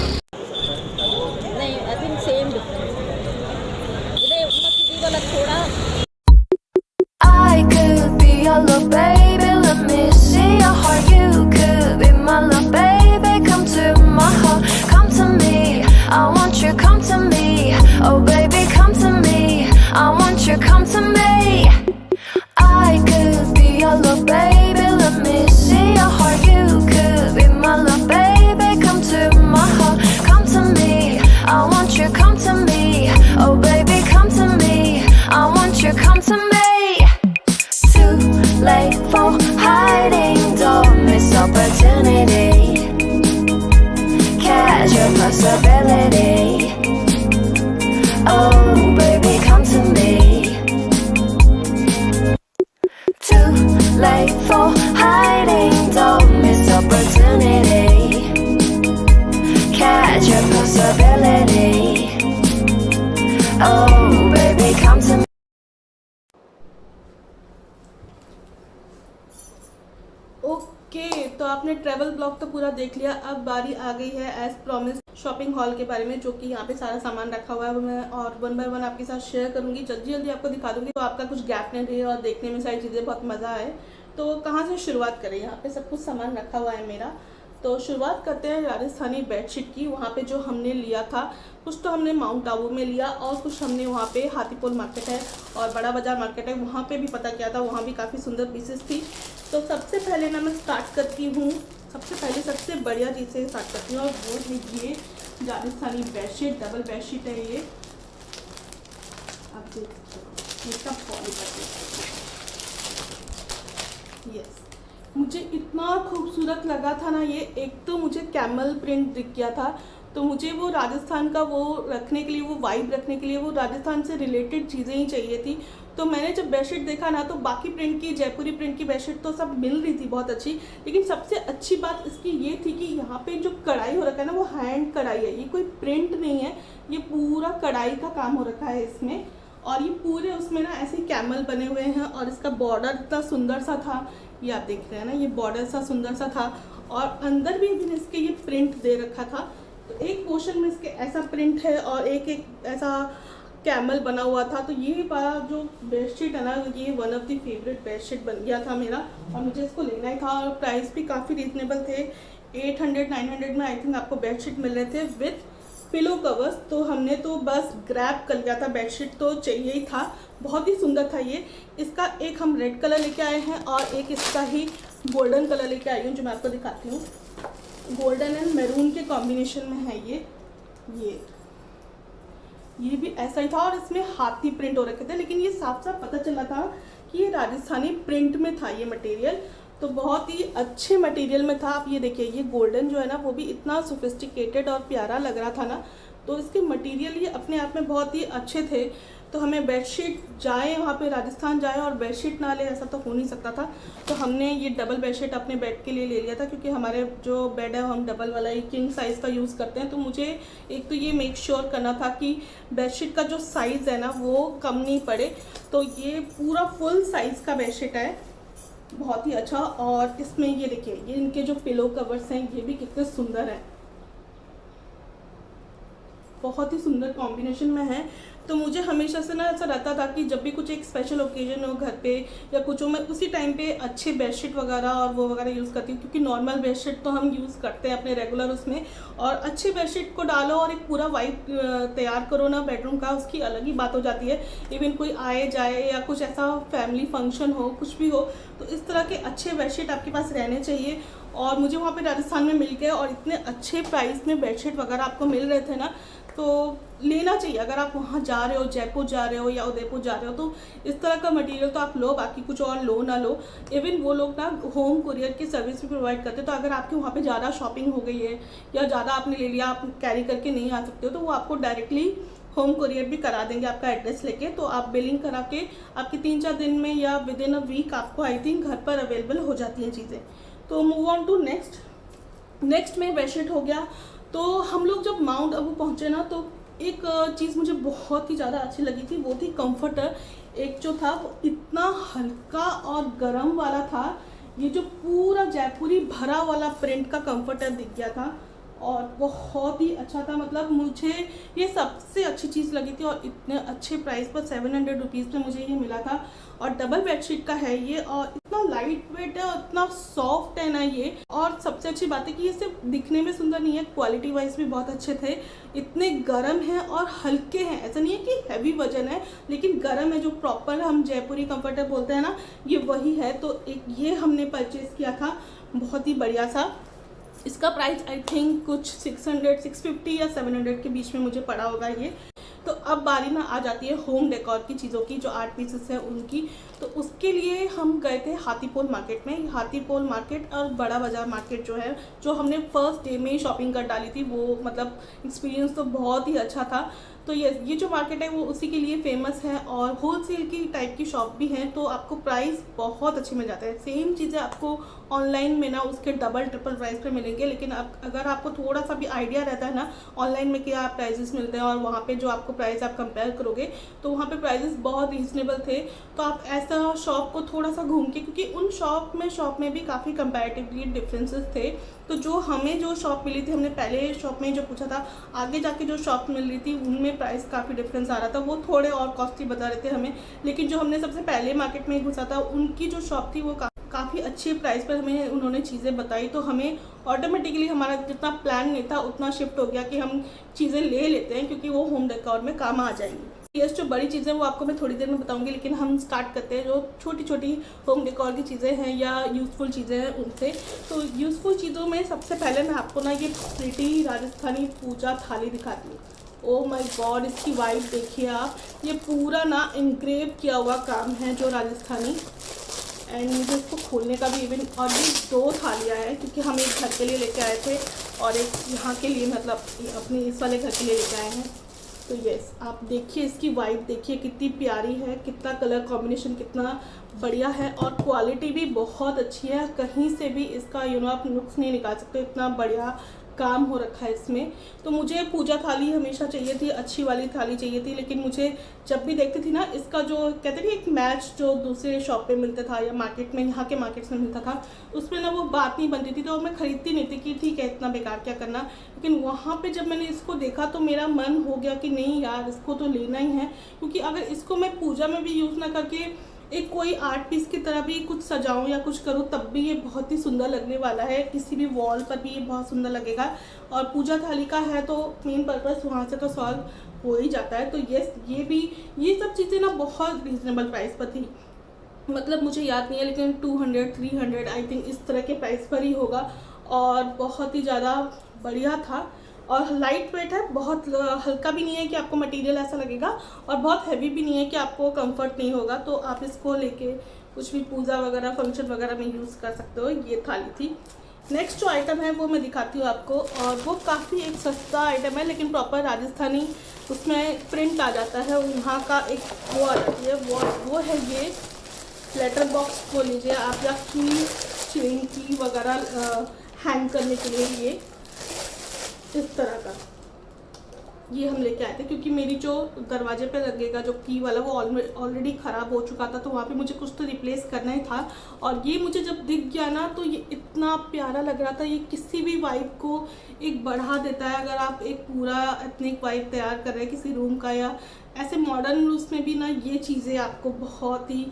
नहीं, आई थिंक सेम डिफरेंस इधर मस्ती वाला थोड़ा। I could be your little baby, let me see your heart. You could be my little baby, come to my heart, come to me. I want you, come to me. Oh baby, come to me. I want you, come to me. I could be your little baby, let me see your heart. You could be my little baby, come to my heart, come to me. I want you, come to me. Oh baby, come to me. I want you, come to me. Too late for hiding, don't miss opportunity. Catch your possibility. Oh baby, come to me. Too late for hiding, don't miss opportunity. Catch your possibility. Oh baby, come to me. Okay, तो आपने ट्रैवल ब्लॉग तो पूरा देख लिया। अब बारी आ गई है एज प्रॉमिस शॉपिंग हॉल के बारे में, जो कि यहाँ पे सारा सामान रखा हुआ है वो मैं और 1 बाय 1 आपके साथ शेयर करूँगी, जल्दी जल्दी आपको दिखा दूँगी, तो आपका कुछ गैप नहीं रहे और देखने में सारी चीज़ें बहुत मज़ा आए। तो कहाँ से शुरुआत करें, यहाँ पे सब कुछ सामान रखा हुआ है मेरा। तो शुरुआत करते हैं राजस्थानी बेडशीट की। वहाँ पे जो हमने लिया था, कुछ तो हमने माउंट आबू में लिया और कुछ हमने वहाँ पे हाथीपोल मार्केट है और बड़ा बाज़ार मार्केट है, वहाँ पे भी पता किया था, वहाँ भी काफ़ी सुंदर पीसेस थी। तो सबसे पहले ना मैं स्टार्ट करती हूँ, सबसे बढ़िया चीज़ से स्टार्ट करती हूँ और वो लीजिए राजस्थानी बेडशीट। डबल बेडशीट है ये, आप देख सकते हो इसका पॉलिश। यस, मुझे इतना खूबसूरत लगा था ना ये। एक तो मुझे कैमल प्रिंट दिख गया था, तो मुझे वो राजस्थान का वो रखने के लिए, वो वाइब रखने के लिए, वो राजस्थान से रिलेटेड चीज़ें ही चाहिए थी। तो मैंने जब बेडशीट देखा ना, तो बाकी प्रिंट की, जयपुरी प्रिंट की बेडशीट तो सब मिल रही थी बहुत अच्छी, लेकिन सबसे अच्छी बात इसकी ये थी कि यहाँ पे जो कढ़ाई हो रखा है ना, वो हैंड कढ़ाई है, ये कोई प्रिंट नहीं है, ये पूरा कढ़ाई का काम हो रखा है इसमें। और ये पूरे उसमें ना ऐसे कैमल बने हुए हैं और इसका बॉर्डर इतना सुंदर सा था, ये आप देख रहे हैं ना, ये बॉर्डर सा सुंदर सा था और अंदर भी इसके ये प्रिंट दे रखा था। तो एक पोर्शन में इसके ऐसा प्रिंट है और एक ऐसा कैमल बना हुआ था। तो ये वाला जो बेडशीट है ना, ये one of the favourite bedsheet बन गया था मेरा और मुझे इसको लेना ही था। और प्राइस भी काफ़ी रीजनेबल थे, 800-900 में आई थिंक आपको बेडशीट मिल रहे थे विथ पिलो कवर्स। तो हमने तो बस ग्रैब कर लिया था, बेडशीट तो चाहिए ही था, बहुत ही सुंदर था ये। इसका एक हम रेड कलर लेके आए हैं और एक इसका ही गोल्डन कलर लेके आई हूँ, जो मैं आपको दिखाती हूँ। गोल्डन एंड मैरून के कॉम्बिनेशन में है ये भी ऐसा ही था और इसमें हाथी प्रिंट हो रखे थे, लेकिन ये साफ साफ पता चला था कि कि ये राजस्थानी प्रिंट में था ये मटेरियल, तो बहुत ही अच्छे मटेरियल में था। आप ये देखिए, ये गोल्डन जो है ना वो भी इतना सोफिस्टिकेटेड और प्यारा लग रहा था ना, तो इसके मटेरियल ये अपने आप में बहुत ही अच्छे थे। तो हमें बेडशीट जाए वहाँ पे राजस्थान जाए और बेडशीट ना ले, ऐसा तो हो नहीं सकता था। तो हमने ये डबल बेडशीट अपने बेड के लिए ले लिया था, क्योंकि हमारे जो बेड है हम डबल वाला ही किंग साइज़ का यूज़ करते हैं। तो मुझे एक तो ये मेक श्योर करना था कि बेडशीट का जो साइज़ है ना वो कम नहीं पड़े। तो ये पूरा फुल साइज़ का बेडशीट है, बहुत ही अच्छा। और इसमें ये देखिए, ये इनके जो पिलो कवर्स हैं ये भी कितने सुंदर हैं, बहुत ही सुंदर कॉम्बिनेशन में है। तो मुझे हमेशा से ना ऐसा रहता था कि जब भी कुछ एक स्पेशल ओकेजन हो घर पे या कुछ हो, मैं उसी टाइम पे अच्छे बेडशीट वगैरह और वो वगैरह यूज़ करती हूँ, क्योंकि नॉर्मल बेडशीट तो हम यूज़ करते हैं अपने रेगुलर उसमें, और अच्छे बेडशीट को डालो और एक पूरा वाइब तैयार करो ना बेडरूम का, उसकी अलग ही बात हो जाती है। इवन कोई आए जाए या कुछ ऐसा फैमिली फंक्शन हो, कुछ भी हो, तो इस तरह के अच्छे बेडशीट आपके पास रहने चाहिए। और मुझे वहाँ पे राजस्थान में मिल गए और इतने अच्छे प्राइस में बेडशीट वगैरह आपको मिल रहे थे ना, तो लेना चाहिए। अगर आप वहाँ जा रहे हो, जयपुर जा रहे हो या उदयपुर जा रहे हो, तो इस तरह का मटेरियल तो आप लो, बाकी कुछ और लो ना लो। इवन वो लोग ना होम कुरियर की सर्विस भी प्रोवाइड करते हैं। तो अगर आपके वहाँ पे ज़्यादा शॉपिंग हो गई है या ज़्यादा आपने ले लिया, आप कैरी करके नहीं आ सकते हो, तो वो आपको डायरेक्टली होम कुरियर भी करा देंगे आपका एड्रेस लेके। तो आप बिलिंग करा के आपके 3-4 दिन में या विद इन अ वीक आपको आई थिंक घर पर अवेलेबल हो जाती हैं चीज़ें। तो मूव ऑन टू नेक्स्ट में बेडशीट हो गया। तो हम लोग जब माउंट आबू पहुँचे ना, तो एक चीज़ मुझे बहुत ही ज़्यादा अच्छी लगी थी, वो थी कंफर्टर। एक जो था वो इतना हल्का और गर्म वाला था, ये जो पूरा जयपुरी भरा वाला प्रिंट का कंफर्टर दिख गया था और बहुत ही अच्छा था। मतलब मुझे ये सबसे अच्छी चीज़ लगी थी और इतने अच्छे प्राइस पर 700 रुपीज़ में मुझे ये मिला था। और डबल बेडशीट का है ये, और इतना लाइट वेट है और इतना सॉफ्ट है ना ये। और सबसे अच्छी बात है कि ये सिर्फ दिखने में सुंदर नहीं है, क्वालिटी वाइज भी बहुत अच्छे थे। इतने गर्म हैं और हल्के हैं, ऐसा नहीं है कि हैवी वजन है, लेकिन गर्म है। जो प्रॉपर हम जयपुरी कंफर्टर बोलते हैं ना, ये वही है। तो एक ये हमने परचेज़ किया था, बहुत ही बढ़िया सा। इसका प्राइस आई थिंक कुछ 600, 650 या 700 के बीच में मुझे पड़ा होगा ये। तो अब बारी में आ जाती है होम डेकोर की चीज़ों की, जो आर्ट पीसेस है उनकी। तो उसके लिए हम गए थे हाथीपोल मार्केट में। हाथीपोल मार्केट और बड़ा बाज़ार मार्केट जो है, जो हमने फर्स्ट डे में ही शॉपिंग कर डाली थी, वो मतलब एक्सपीरियंस तो बहुत ही अच्छा था। तो ये जो मार्केट है वो उसी के लिए फेमस है, और होलसेल की टाइप की शॉप भी हैं, तो आपको प्राइस बहुत अच्छे मिल जाते हैं। सेम चीज़ें आपको ऑनलाइन में ना उसके डबल ट्रिपल प्राइस पे मिलेंगे, लेकिन अगर आपको थोड़ा सा भी आइडिया रहता है ना ऑनलाइन में क्या प्राइजेस मिलते हैं और वहाँ पे जो आपको प्राइस आप कंपेयर करोगे, तो वहाँ पे प्राइजेस बहुत रीजनेबल थे। तो आप ऐसा शॉप को थोड़ा सा घूम के, क्योंकि उन शॉप में भी काफ़ी कंपैरेटिवली डिफरेंसेस थे। तो जो हमें जो शॉप मिली थी, हमने पहले शॉप में जो पूछा था, आगे जाके जो शॉप मिल रही थी उनमें प्राइस काफ़ी डिफरेंस आ रहा था, वो थोड़े और कॉस्टली बता रहे थे हमें। लेकिन जो हमने सबसे पहले मार्केट में घुसा था, उनकी जो शॉप थी वो काफ़ी अच्छे प्राइस पर हमें उन्होंने चीज़ें बताई। तो हमें ऑटोमेटिकली हमारा जितना प्लान नहीं था उतना शिफ्ट हो गया कि हम चीज़ें ले लेते हैं, क्योंकि वो होम डेकोर में काम आ जाएंगी। यस, जो बड़ी चीज़ें वो आपको मैं थोड़ी देर में बताऊंगी, लेकिन हम स्टार्ट करते हैं जो छोटी छोटी होम डेकोर की चीज़ें हैं या यूज़फुल चीज़ें हैं उनसे। तो यूज़फुल चीज़ों में सबसे पहले मैं आपको ना ये प्रिटी राजस्थानी पूजा थाली दिखाती हूँ। ओह माय गॉड, इसकी वाइब देखिए आप। ये पूरा ना इंग्रेव किया हुआ काम है जो राजस्थानी, एंड मुझे इसको खोलने का भी इवन। और ये 2 थालियाँ हैं, क्योंकि हम एक घर के लिए लेके आए थे और एक यहाँ के लिए, मतलब अपने इस वाले घर के लिए लेके आए हैं। तो यस, आप देखिए इसकी वाइब देखिए कितनी प्यारी है, कितना कलर कॉम्बिनेशन कितना बढ़िया है, और क्वालिटी भी बहुत अच्छी है। कहीं से भी इसका आप नुक्स नहीं निकाल सकते, इतना बढ़िया काम हो रखा है इसमें। तो मुझे पूजा थाली हमेशा चाहिए थी, अच्छी वाली थाली चाहिए थी। लेकिन मुझे जब भी देखती थी ना, इसका जो कहते थे एक मैच जो दूसरे शॉप पे मिलता था या मार्केट में, यहाँ के मार्केट्स में मिलता था, उसमें ना वो बात नहीं बनती थी। तो मैं ख़रीदती नहीं थी कि ठीक है इतना बेकार क्या करना। लेकिन वहाँ पे जब मैंने इसको देखा तो मेरा मन हो गया कि नहीं यार, इसको तो लेना ही है। क्योंकि अगर इसको मैं पूजा में भी यूज़ ना करके एक कोई आर्ट पीस की तरह भी कुछ सजाऊं या कुछ करूं, तब भी ये बहुत ही सुंदर लगने वाला है। किसी भी वॉल पर भी ये बहुत सुंदर लगेगा। और पूजा थाली का है तो मेन पर्पस वहाँ से तो सॉल्व हो ही जाता है। तो यस, ये सब चीज़ें ना बहुत रीज़नेबल प्राइस पर थी। मतलब मुझे याद नहीं है, लेकिन 200, 300 आई थिंक इस तरह के प्राइस पर ही होगा, और बहुत ही ज़्यादा बढ़िया था। और लाइट वेट है, बहुत हल्का भी नहीं है कि आपको मटेरियल ऐसा लगेगा और बहुत हैवी भी नहीं है कि आपको कंफर्ट नहीं होगा। तो आप इसको लेके कुछ भी पूजा वगैरह फंक्शन वगैरह में यूज़ कर सकते हो। ये थाली थी। नेक्स्ट जो आइटम है वो मैं दिखाती हूँ आपको, और वो काफ़ी एक सस्ता आइटम है लेकिन प्रॉपर राजस्थानी उसमें प्रिंट आ जाता है। वहाँ का एक वो आ जाती है, वो है ये लेटर बॉक्स बोल लीजिए आप, या की वगैरह हैंग करने के लिए ये इस तरह का ये हम लेके आए थे, क्योंकि मेरी जो दरवाजे पे लगेगा जो की वाला वो ऑलरेडी ख़राब हो चुका था, तो वहाँ पे मुझे कुछ तो रिप्लेस करना ही था। और ये मुझे जब दिख गया ना तो ये इतना प्यारा लग रहा था। ये किसी भी वाइब को एक बढ़ा देता है। अगर आप एक पूरा एथनिक वाइब तैयार कर रहे हैं किसी रूम का या ऐसे मॉडर्न उसमें भी ना, ये चीज़ें आपको बहुत ही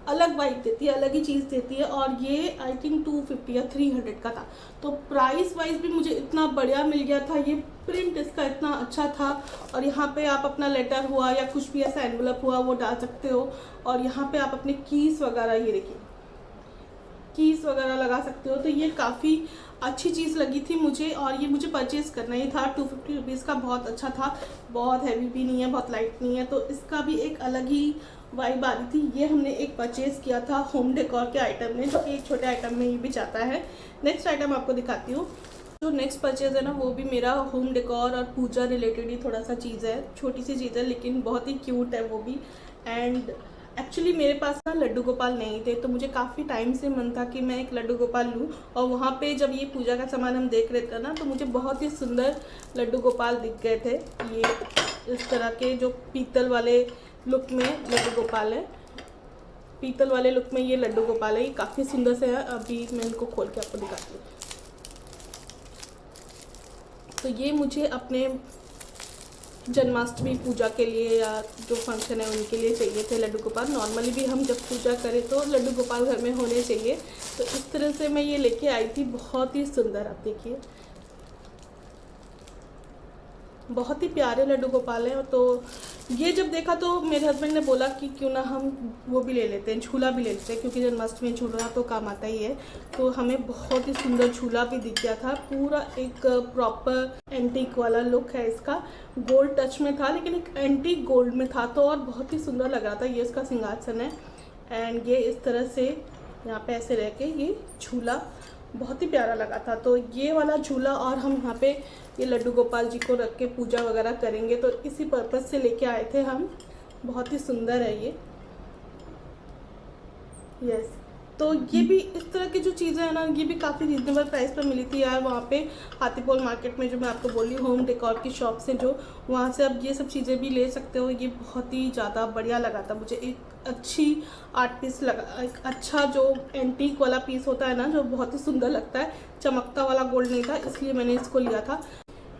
अलग वाइब देती है, अलग ही चीज़ देती है। और ये आई थिंक 250 या 300 का था, तो प्राइस वाइज भी मुझे इतना बढ़िया मिल गया था। ये प्रिंट इसका इतना अच्छा था, और यहाँ पे आप अपना लेटर हुआ या कुछ भी ऐसा एनवलप हुआ वो डाल सकते हो। और यहाँ पे आप अपने कीज़ वगैरह, ये देखिए कीज़ वगैरह लगा सकते हो। तो ये काफ़ी अच्छी चीज़ लगी थी मुझे, और ये मुझे परचेज़ करना ही था। 250 रुपीज़ का बहुत अच्छा था, बहुत हैवी भी नहीं है, बहुत लाइट नहीं है, तो इसका भी एक अलग ही वाइब आ रही थी। ये हमने एक परचेज़ किया था होम डेकोर के आइटम में, जो कि एक छोटे आइटम में ये भी जाता है। नेक्स्ट आइटम आपको दिखाती हूँ। जो नेक्स्ट परचेज़ है ना वो भी मेरा होम डेकोर और पूजा रिलेटेड ही थोड़ा सा चीज़ है, छोटी सी चीज़ है लेकिन बहुत ही क्यूट है वो भी। एंड एक्चुअली मेरे पास ना लड्डू गोपाल नहीं थे, तो मुझे काफ़ी टाइम से मन था कि मैं एक लड्डू गोपाल लूँ। और वहाँ पे जब ये पूजा का सामान हम देख रहे थे ना, तो मुझे बहुत ही सुंदर लड्डू गोपाल दिख गए थे। ये इस तरह के जो पीतल वाले लुक में लड्डू गोपाल है, पीतल वाले लुक में ये लड्डू गोपाल है। ये काफ़ी सुंदर से है। अभी मैं इनको खोल के आपको दिखाती हूँ। तो ये मुझे अपने जन्माष्टमी पूजा के लिए या जो फंक्शन है उनके लिए चाहिए थे लड्डू गोपाल। नॉर्मली भी हम जब पूजा करें तो लड्डू गोपाल घर में होने चाहिए, तो इस तरह से मैं ये लेके आई थी। बहुत ही सुंदर, आप देखिए बहुत ही प्यारे लड्डू गोपाल हैं। तो ये जब देखा तो मेरे हस्बैंड ने बोला कि क्यों ना हम वो भी ले लेते हैं, झूला भी ले लेते हैं, क्योंकि जन्माष्टमी झूला तो काम आता ही है। तो हमें बहुत ही सुंदर झूला भी दिख गया था। पूरा एक प्रॉपर एंटीक वाला लुक है इसका, गोल्ड टच में था लेकिन एक एंटीक गोल्ड में था, तो और बहुत ही सुंदर लग रहा था। ये इसका सिंहासन है, एंड ये इस तरह से यहाँ पे ऐसे रह के ये झूला बहुत ही प्यारा लगा था। तो ये वाला झूला, और हम यहाँ पे ये लड्डू गोपाल जी को रख के पूजा वगैरह करेंगे, तो इसी पर्पज़ से लेके आए थे हम। बहुत ही सुंदर है ये। यस, तो ये भी इस तरह की जो चीज़ें हैं ना, ये भी काफ़ी रीजनेबल प्राइस पर मिली थी यार वहाँ पे हाथीपोल मार्केट में, जो मैं आपको बोली होम डेकोर की शॉप से, जो वहाँ से आप ये सब चीज़ें भी ले सकते हो। ये बहुत ही ज़्यादा बढ़िया लगा था मुझे। एक अच्छी आर्ट पीस लगा, एक अच्छा जो एंटीक वाला पीस होता है ना, जो बहुत ही सुंदर लगता है। चमकता वाला गोल्ड नहीं था, इसलिए मैंने इसको लिया था।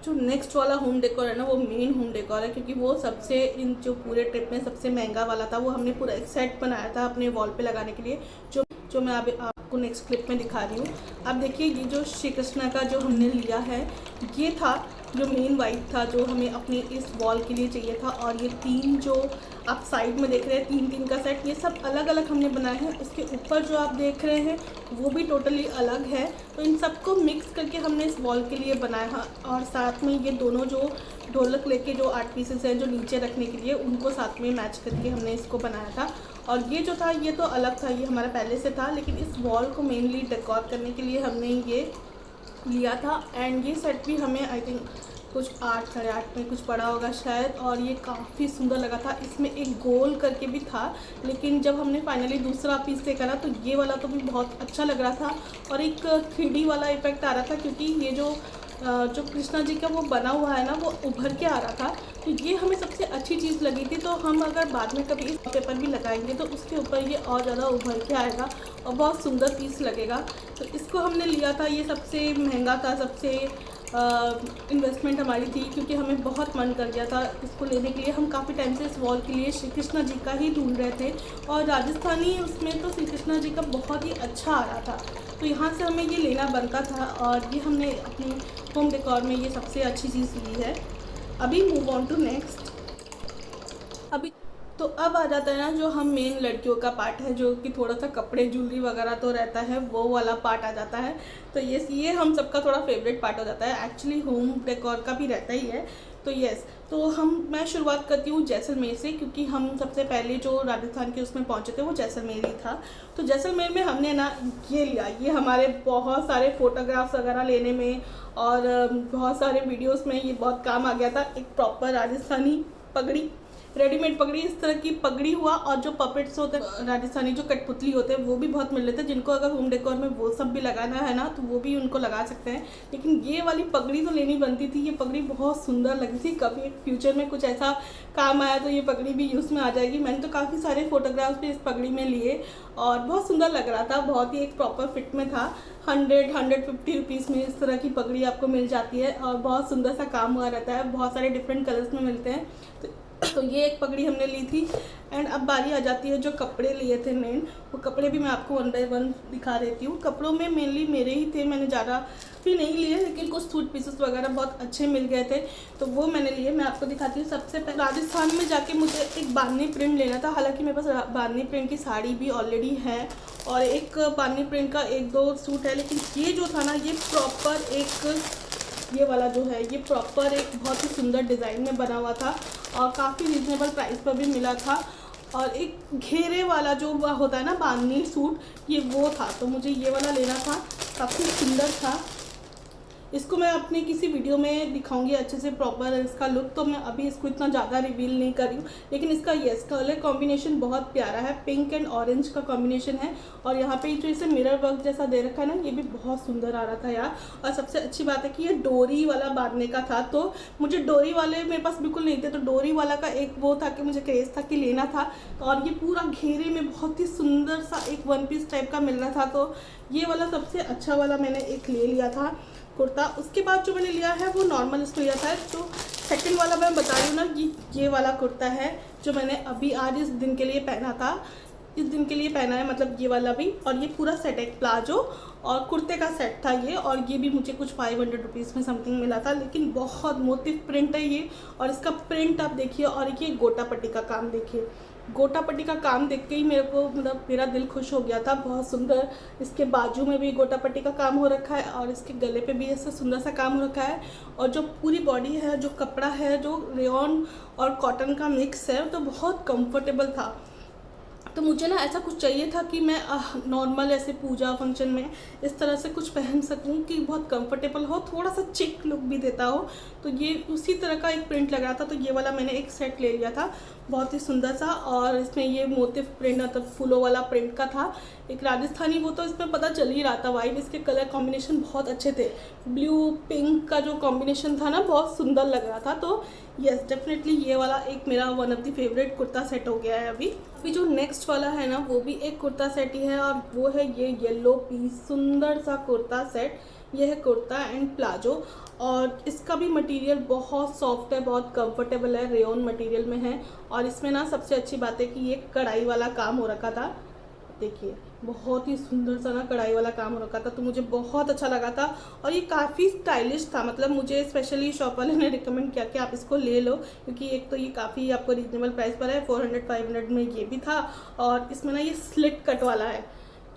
जो नेक्स्ट वाला होम डेकोर है ना, वो मेन होम डेकोर है, क्योंकि वो सबसे इन जो पूरे ट्रिप में सबसे महंगा वाला था। वो हमने पूरा एक सेट बनाया था अपने वॉल पे लगाने के लिए, जो मैं अभी आपको नेक्स्ट क्लिप में दिखा रही हूँ। आप देखिए, ये जो श्री कृष्णा का जो हमने लिया है, ये था जो मेन वाइट था, जो हमें अपने इस वॉल के लिए चाहिए था। और ये तीन जो आप साइड में देख रहे हैं, तीन का सेट, ये सब अलग अलग हमने बनाए हैं। इसके ऊपर जो आप देख रहे हैं वो भी टोटली अलग है। तो इन सबको मिक्स करके हमने इस वॉल के लिए बनाया है। और साथ में ये दोनों जो ढोलक लेके जो आर्ट पीसेस हैं जो नीचे रखने के लिए, उनको साथ में मैच करके हमने इसको बनाया था। और ये जो था ये तो अलग था, ये हमारा पहले से था, लेकिन इस वॉल को मेनली डेकोर करने के लिए हमने ये लिया था। एंड ये सेट भी हमें आई थिंक कुछ 8 साढ़े 8 में कुछ पड़ा होगा शायद। और ये काफ़ी सुंदर लगा था। इसमें एक गोल करके भी था, लेकिन जब हमने फाइनली दूसरा पीस देखा ना, तो ये वाला तो भी बहुत अच्छा लग रहा था। और एक 3D वाला इफेक्ट आ रहा था, क्योंकि ये जो कृष्णा जी का वो बना हुआ है ना, वो उभर के आ रहा था। तो ये हमें सबसे अच्छी चीज़ लगी थी। तो हम अगर बाद में कभी इस पेपर भी लगाएंगे तो उसके ऊपर ये और ज़्यादा उभर के आएगा और बहुत सुंदर पीस लगेगा। तो इसको हमने लिया था। ये सबसे महंगा था, सबसे इन्वेस्टमेंट हमारी थी, क्योंकि हमें बहुत मन कर गया था इसको लेने के लिए। हम काफ़ी टाइम से इस वॉल के लिए श्री कृष्णा जी का ही ढूंढ रहे थे, और राजस्थानी उसमें तो श्री कृष्णा जी का बहुत ही अच्छा आ रहा था। तो यहाँ से हमें ये लेना बनता था, और ये हमने अपनी होम डेकोर में ये सबसे अच्छी चीज़ ली है। अभी मूव ऑन टू नेक्स्ट। तो अब आ जाता है ना जो हम मेन लड़कियों का पार्ट है, जो कि थोड़ा सा कपड़े ज्वेलरी वगैरह तो रहता है, वो वाला पार्ट आ जाता है। तो ये हम सबका थोड़ा फेवरेट पार्ट हो जाता है। एक्चुअली होम डेकोर का भी रहता ही है। तो तो मैं शुरुआत करती हूँ जैसलमेर से, क्योंकि हम सबसे पहले जो राजस्थान के उसमें पहुँचे थे वो जैसलमेर ही था। तो जैसलमेर में हमने ना ये लिया, ये हमारे बहुत सारे फ़ोटोग्राफ्स वगैरह लेने में और बहुत सारे वीडियोस में ये बहुत काम आ गया था। एक प्रॉपर राजस्थानी पगड़ी, रेडीमेड पगड़ी, इस तरह की पगड़ी हुआ, और जो पपेट्स होते हैं राजस्थानी, जो कठपुतली होते हैं, वो भी बहुत मिल रहे थे। जिनको अगर होम डेकोर में वो सब भी लगाना है ना, तो वो भी उनको लगा सकते हैं। लेकिन ये वाली पगड़ी तो लेनी बनती थी। ये पगड़ी बहुत सुंदर लगी थी। कभी फ्यूचर में कुछ ऐसा काम आया तो ये पगड़ी भी यूज़ में आ जाएगी। मैंने तो काफ़ी सारे फोटोग्राफ्स भी इस पगड़ी में लिए और बहुत सुंदर लग रहा था। बहुत ही एक प्रॉपर फिट में था। 100-150 रुपीज़ में इस तरह की पगड़ी आपको मिल जाती है और बहुत सुंदर सा काम हुआ रहता है। बहुत सारे डिफरेंट कलर्स में मिलते हैं। तो ये एक पगड़ी हमने ली थी। एंड अब बारी आ जाती है जो कपड़े लिए थे मेन, वो कपड़े भी मैं आपको 1 बाय 1 दिखा देती हूँ। कपड़ों में मेनली मेरे ही थे, मैंने ज़्यादा भी नहीं लिए, लेकिन कुछ सूट पीसेस वगैरह बहुत अच्छे मिल गए थे, तो वो मैंने लिए। मैं आपको दिखाती हूँ। सबसे पहले राजस्थान में जाके मुझे एक बांधनी प्रिंट लेना था। हालांकि मेरे पास बांधनी प्रिंट की साड़ी भी ऑलरेडी है और एक बांधनी प्रिंट का 1-2 सूट है, लेकिन ये जो था ना, ये प्रॉपर ये वाला जो है, ये प्रॉपर एक बहुत ही सुंदर डिज़ाइन में बना हुआ था और काफ़ी रीजनेबल प्राइस पर भी मिला था। और एक घेरे वाला जो होता है ना बांधनी सूट, ये वो था, तो मुझे ये वाला लेना था। काफ़ी सुंदर था। इसको मैं अपने किसी वीडियो में दिखाऊंगी अच्छे से प्रॉपर इसका लुक, तो मैं अभी इसको इतना ज़्यादा रिवील नहीं कर रही हूँ। लेकिन इसका कलर कॉम्बिनेशन बहुत प्यारा है। पिंक एंड ऑरेंज का कॉम्बिनेशन है और यहाँ पे जो इसे मिरर वर्क जैसा दे रखा है ना, ये भी बहुत सुंदर आ रहा था यार। और सबसे अच्छी बात है कि ये डोरी वाला बांधने का था, तो मुझे डोरी वाले मेरे पास बिल्कुल नहीं थे, तो डोरी वाला का एक वो था कि मुझे क्रेज़ था कि लेना था। और ये पूरा घेरे में बहुत ही सुंदर सा एक 1 पीस टाइप का मिल रहा था, तो ये वाला सबसे अच्छा वाला मैंने एक ले लिया था कुर्ता। उसके बाद जो मैंने लिया है वो नॉर्मल इसको लिया था। जो सेकंड वाला मैं बता रही हूँ ना, ये वाला कुर्ता है जो मैंने अभी आज इस दिन के लिए पहना था। इस दिन के लिए पहना है, मतलब ये वाला भी, और ये पूरा सेट एक प्लाजो और कुर्ते का सेट था ये। और ये भी मुझे कुछ 500 रुपीज़ में समथिंग मिला था, लेकिन बहुत मोटिव प्रिंट है ये। और इसका प्रिंट आप देखिए, और ये गोटा पट्टी का काम देखिए। गोटा पट्टी का काम देख के ही मेरे को मतलब मेरा दिल खुश हो गया था। बहुत सुंदर इसके बाजू में भी गोटा पट्टी का काम हो रखा है और इसके गले पे भी ऐसा सुंदर सा काम हो रखा है। और जो पूरी बॉडी है, जो कपड़ा है, जो रेयॉन और कॉटन का मिक्स है, तो बहुत कंफर्टेबल था। तो मुझे ना ऐसा कुछ चाहिए था कि मैं नॉर्मल ऐसे पूजा फंक्शन में इस तरह से कुछ पहन सकूं कि बहुत कंफर्टेबल हो, थोड़ा सा चिक लुक भी देता हो। तो ये उसी तरह का एक प्रिंट लग रहा था, तो ये वाला मैंने एक सेट ले लिया था, बहुत ही सुंदर सा। और इसमें ये मोटिव प्रिंट, मतलब फूलों वाला प्रिंट का था, एक राजस्थानी, वो तो इसमें पता चल ही रहा था। वाइट इसके कलर कॉम्बिनेशन बहुत अच्छे थे। ब्लू पिंक का जो कॉम्बिनेशन था ना, बहुत सुंदर लग रहा था। तो यस, डेफिनेटली ये वाला एक मेरा 1 of the favourite kurta set हो गया है। अभी जो नेक्स्ट वाला है ना, वो भी एक कुर्ता सेट ही है, और वो है ये येलो पीस सुंदर सा कुर्ता सेट। ये है कुर्ता एंड प्लाजो, और इसका भी मटेरियल बहुत सॉफ्ट है, बहुत कंफर्टेबल है, रेयॉन मटेरियल में है। और इसमें ना सबसे अच्छी बात है कि ये कढ़ाई वाला काम हो रखा था, देखिए बहुत ही सुंदर सा ना कढ़ाई वाला काम हो रखा था, तो मुझे बहुत अच्छा लगा था। और ये काफ़ी स्टाइलिश था, मतलब मुझे स्पेशली शॉप वाले ने रिकमेंड किया कि आप इसको ले लो, क्योंकि एक तो ये काफ़ी आपको रीजनेबल प्राइस पर है, 400-500 में ये भी था। और इसमें ना ये स्लिट कट वाला है,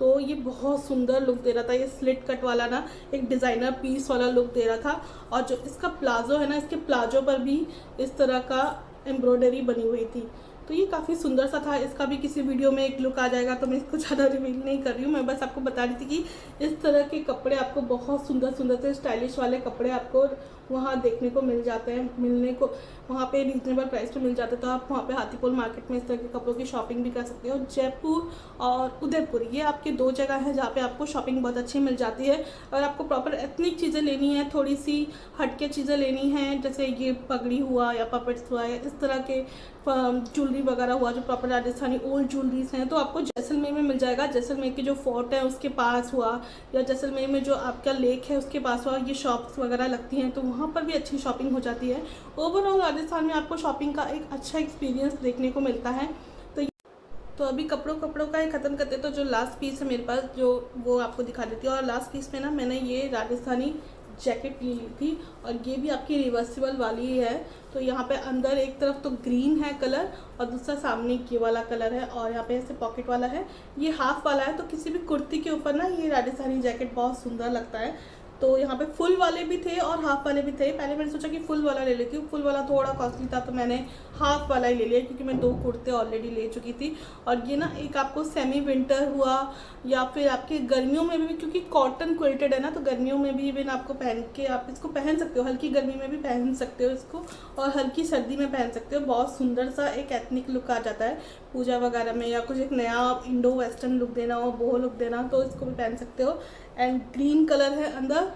तो ये बहुत सुंदर लुक दे रहा था। ये स्लिट कट वाला ना एक डिज़ाइनर पीस वाला लुक दे रहा था। और जो इसका प्लाजो है ना, इसके प्लाजो पर भी इस तरह का एम्ब्रॉयडरी बनी हुई थी, तो ये काफ़ी सुंदर सा था। इसका भी किसी वीडियो में एक लुक आ जाएगा, तो मैं इसको ज़्यादा रिवील नहीं कर रही हूँ। मैं बस आपको बता रही थी कि इस तरह के कपड़े आपको बहुत सुंदर सुंदर से स्टाइलिश वाले कपड़े आपको वहाँ देखने को मिल जाते हैं, मिलने को वहाँ पे रीजनेबल प्राइस पे मिल जाते हैं। तो आप वहाँ पे हाथीपोल मार्केट में इस तरह के कपड़ों की शॉपिंग भी कर सकते हो। जयपुर और उदयपुर, ये आपके 2 जगह हैं जहाँ पे आपको शॉपिंग बहुत अच्छी मिल जाती है। अगर आपको प्रॉपर एथनिक चीज़ें लेनी है, थोड़ी सी हटके चीज़ें लेनी हैं, जैसे ये पगड़ी हुआ या पपेट्स हुआ या इस तरह के ज्वेलरी वगैरह हुआ, जो प्रॉपर राजस्थानी ओल्ड ज्वेलरीज हैं, तो आपको जैसलमेर में मिल जाएगा। जैसलमेर के जो फोर्ट है उसके पास हुआ, या जैसलमेर में जो आपका लेक है उसके पास हुआ, ये शॉप्स वगैरह लगती हैं, तो वहाँ पर भी अच्छी शॉपिंग हो जाती है। ओवरऑल राजस्थान में आपको शॉपिंग का एक अच्छा एक्सपीरियंस देखने को मिलता है। तो अभी कपड़ों का ही ख़त्म करते, तो जो लास्ट पीस है मेरे पास, जो वो आपको दिखा देती हूँ। और लास्ट पीस में ना मैंने ये राजस्थानी जैकेट ली थी और ये भी आपकी रिवर्सिबल वाली है। तो यहाँ पे अंदर एक तरफ तो ग्रीन है कलर और दूसरा सामने ये वाला कलर है और यहाँ पे ऐसे पॉकेट वाला है। ये हाफ वाला है, तो किसी भी कुर्ती के ऊपर ना ये राजस्थानी जैकेट बहुत सुंदर लगता है। तो यहाँ पे फुल वाले भी थे और हाफ वाले भी थे। पहले मैंने सोचा कि फुल वाला ले लेती हूँ, फुल वाला थोड़ा कॉस्टली था तो मैंने हाफ वाला ही ले लिया, क्योंकि मैं 2 कुर्ते ऑलरेडी ले चुकी थी। और ये ना एक आपको सेमी विंटर हुआ या फिर आपके गर्मियों में भी, क्योंकि कॉटन क्विल्टेड है ना, तो गर्मियों में भी इवन आपको पहन के आप इसको पहन सकते हो। हल्की गर्मी में भी पहन सकते हो इसको और हल्की सर्दी में पहन सकते हो। बहुत सुंदर सा एक एथनिक लुक आ जाता है पूजा वगैरह में, या कुछ एक नया इंडो वेस्टर्न लुक देना हो, वो लुक देना, तो इसको भी पहन सकते हो। एंड ग्रीन कलर है अंदर,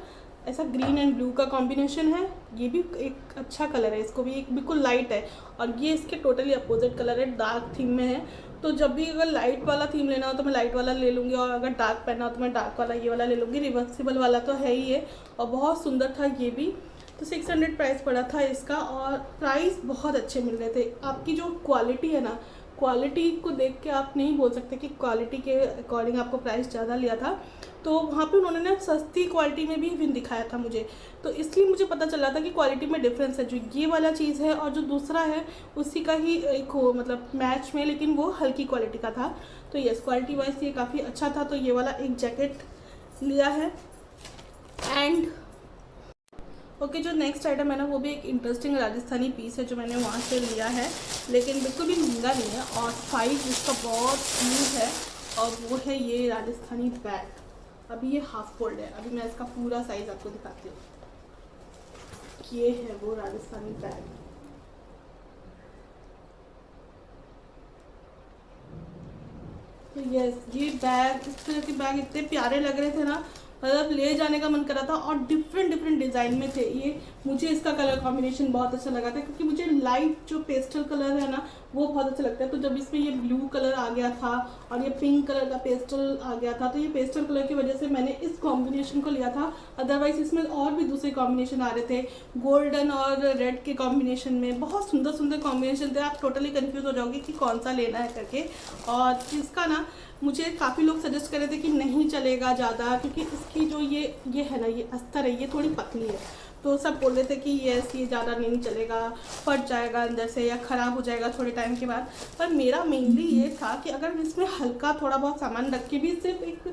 ऐसा ग्रीन एंड ब्लू का कॉम्बिनेशन है। ये भी एक अच्छा कलर है, इसको भी एक बिल्कुल लाइट है और ये इसके टोटली अपोजिट कलर है, डार्क थीम में है। तो जब भी अगर लाइट वाला थीम लेना हो तो मैं लाइट वाला ले लूँगी और अगर डार्क पहनना हो तो मैं डार्क वाला ये वाला ले लूँगी। रिवर्सिबल वाला तो है ही है और बहुत सुंदर था ये भी। तो 600 प्राइस पड़ा था इसका और प्राइस बहुत अच्छे मिल रहे थे। आपकी जो क्वालिटी है ना, क्वालिटी को देख के आप नहीं बोल सकते कि क्वालिटी के अकॉर्डिंग आपको प्राइस ज़्यादा लिया था। तो वहाँ पे उन्होंने ना सस्ती क्वालिटी में भी इवन दिखाया था मुझे, तो इसलिए मुझे पता चला था कि क्वालिटी में डिफरेंस है। जो ये वाला चीज़ है और जो दूसरा है उसी का ही एक हो मतलब मैच में, लेकिन वो हल्की क्वालिटी का था। तो यस, क्वालिटी वाइज ये काफ़ी अच्छा था। तो ये वाला एक जैकेट लिया है। एंड ओके, जो नेक्स्ट आइटम है ना वो भी एक इंटरेस्टिंग राजस्थानी पीस है जो मैंने वहाँ से लिया है, लेकिन बिल्कुल भी महंगा नहीं है और साइज इसका बहुत ह्यूज है और वो है ये राजस्थानी बैग। अभी ये हाफ फोल्ड है, अभी मैं इसका पूरा साइज आपको दिखाती हूँ। ये है वो राजस्थानी बैग। तो यस, ये बैग, इस तरह के बैग इतने प्यारे लग रहे थे ना, मतलब ले जाने का मन करा था और डिफरेंट डिज़ाइन में थे ये। मुझे इसका कलर कॉम्बिनेशन बहुत अच्छा लगा था, क्योंकि मुझे लाइट जो पेस्टल कलर है ना वो बहुत अच्छा लगता है। तो जब इसमें ये ब्लू कलर आ गया था और ये पिंक कलर का पेस्टल आ गया था, तो ये पेस्टल कलर की वजह से मैंने इस कॉम्बिनेशन को लिया था। अदरवाइज इसमें और भी दूसरे कॉम्बिनेशन आ रहे थे, गोल्डन और रेड के कॉम्बिनेशन में बहुत सुंदर सुंदर कॉम्बिनेशन थे। आप टोटली कन्फ्यूज़ हो जाओगे कि कौन सा लेना है करके। और इसका ना मुझे काफ़ी लोग सजेस्ट कर रहे थे कि नहीं चलेगा ज़्यादा, क्योंकि इसकी जो ये है ना, ये अस्तर है, ये थोड़ी पतली है। तो सब बोल रहे थे कि ये ज़्यादा नहीं चलेगा, फट जाएगा अंदर से या ख़राब हो जाएगा थोड़े टाइम के बाद। पर मेरा मेनली ये था कि अगर इसमें हल्का थोड़ा बहुत सामान रख के भी सिर्फ एक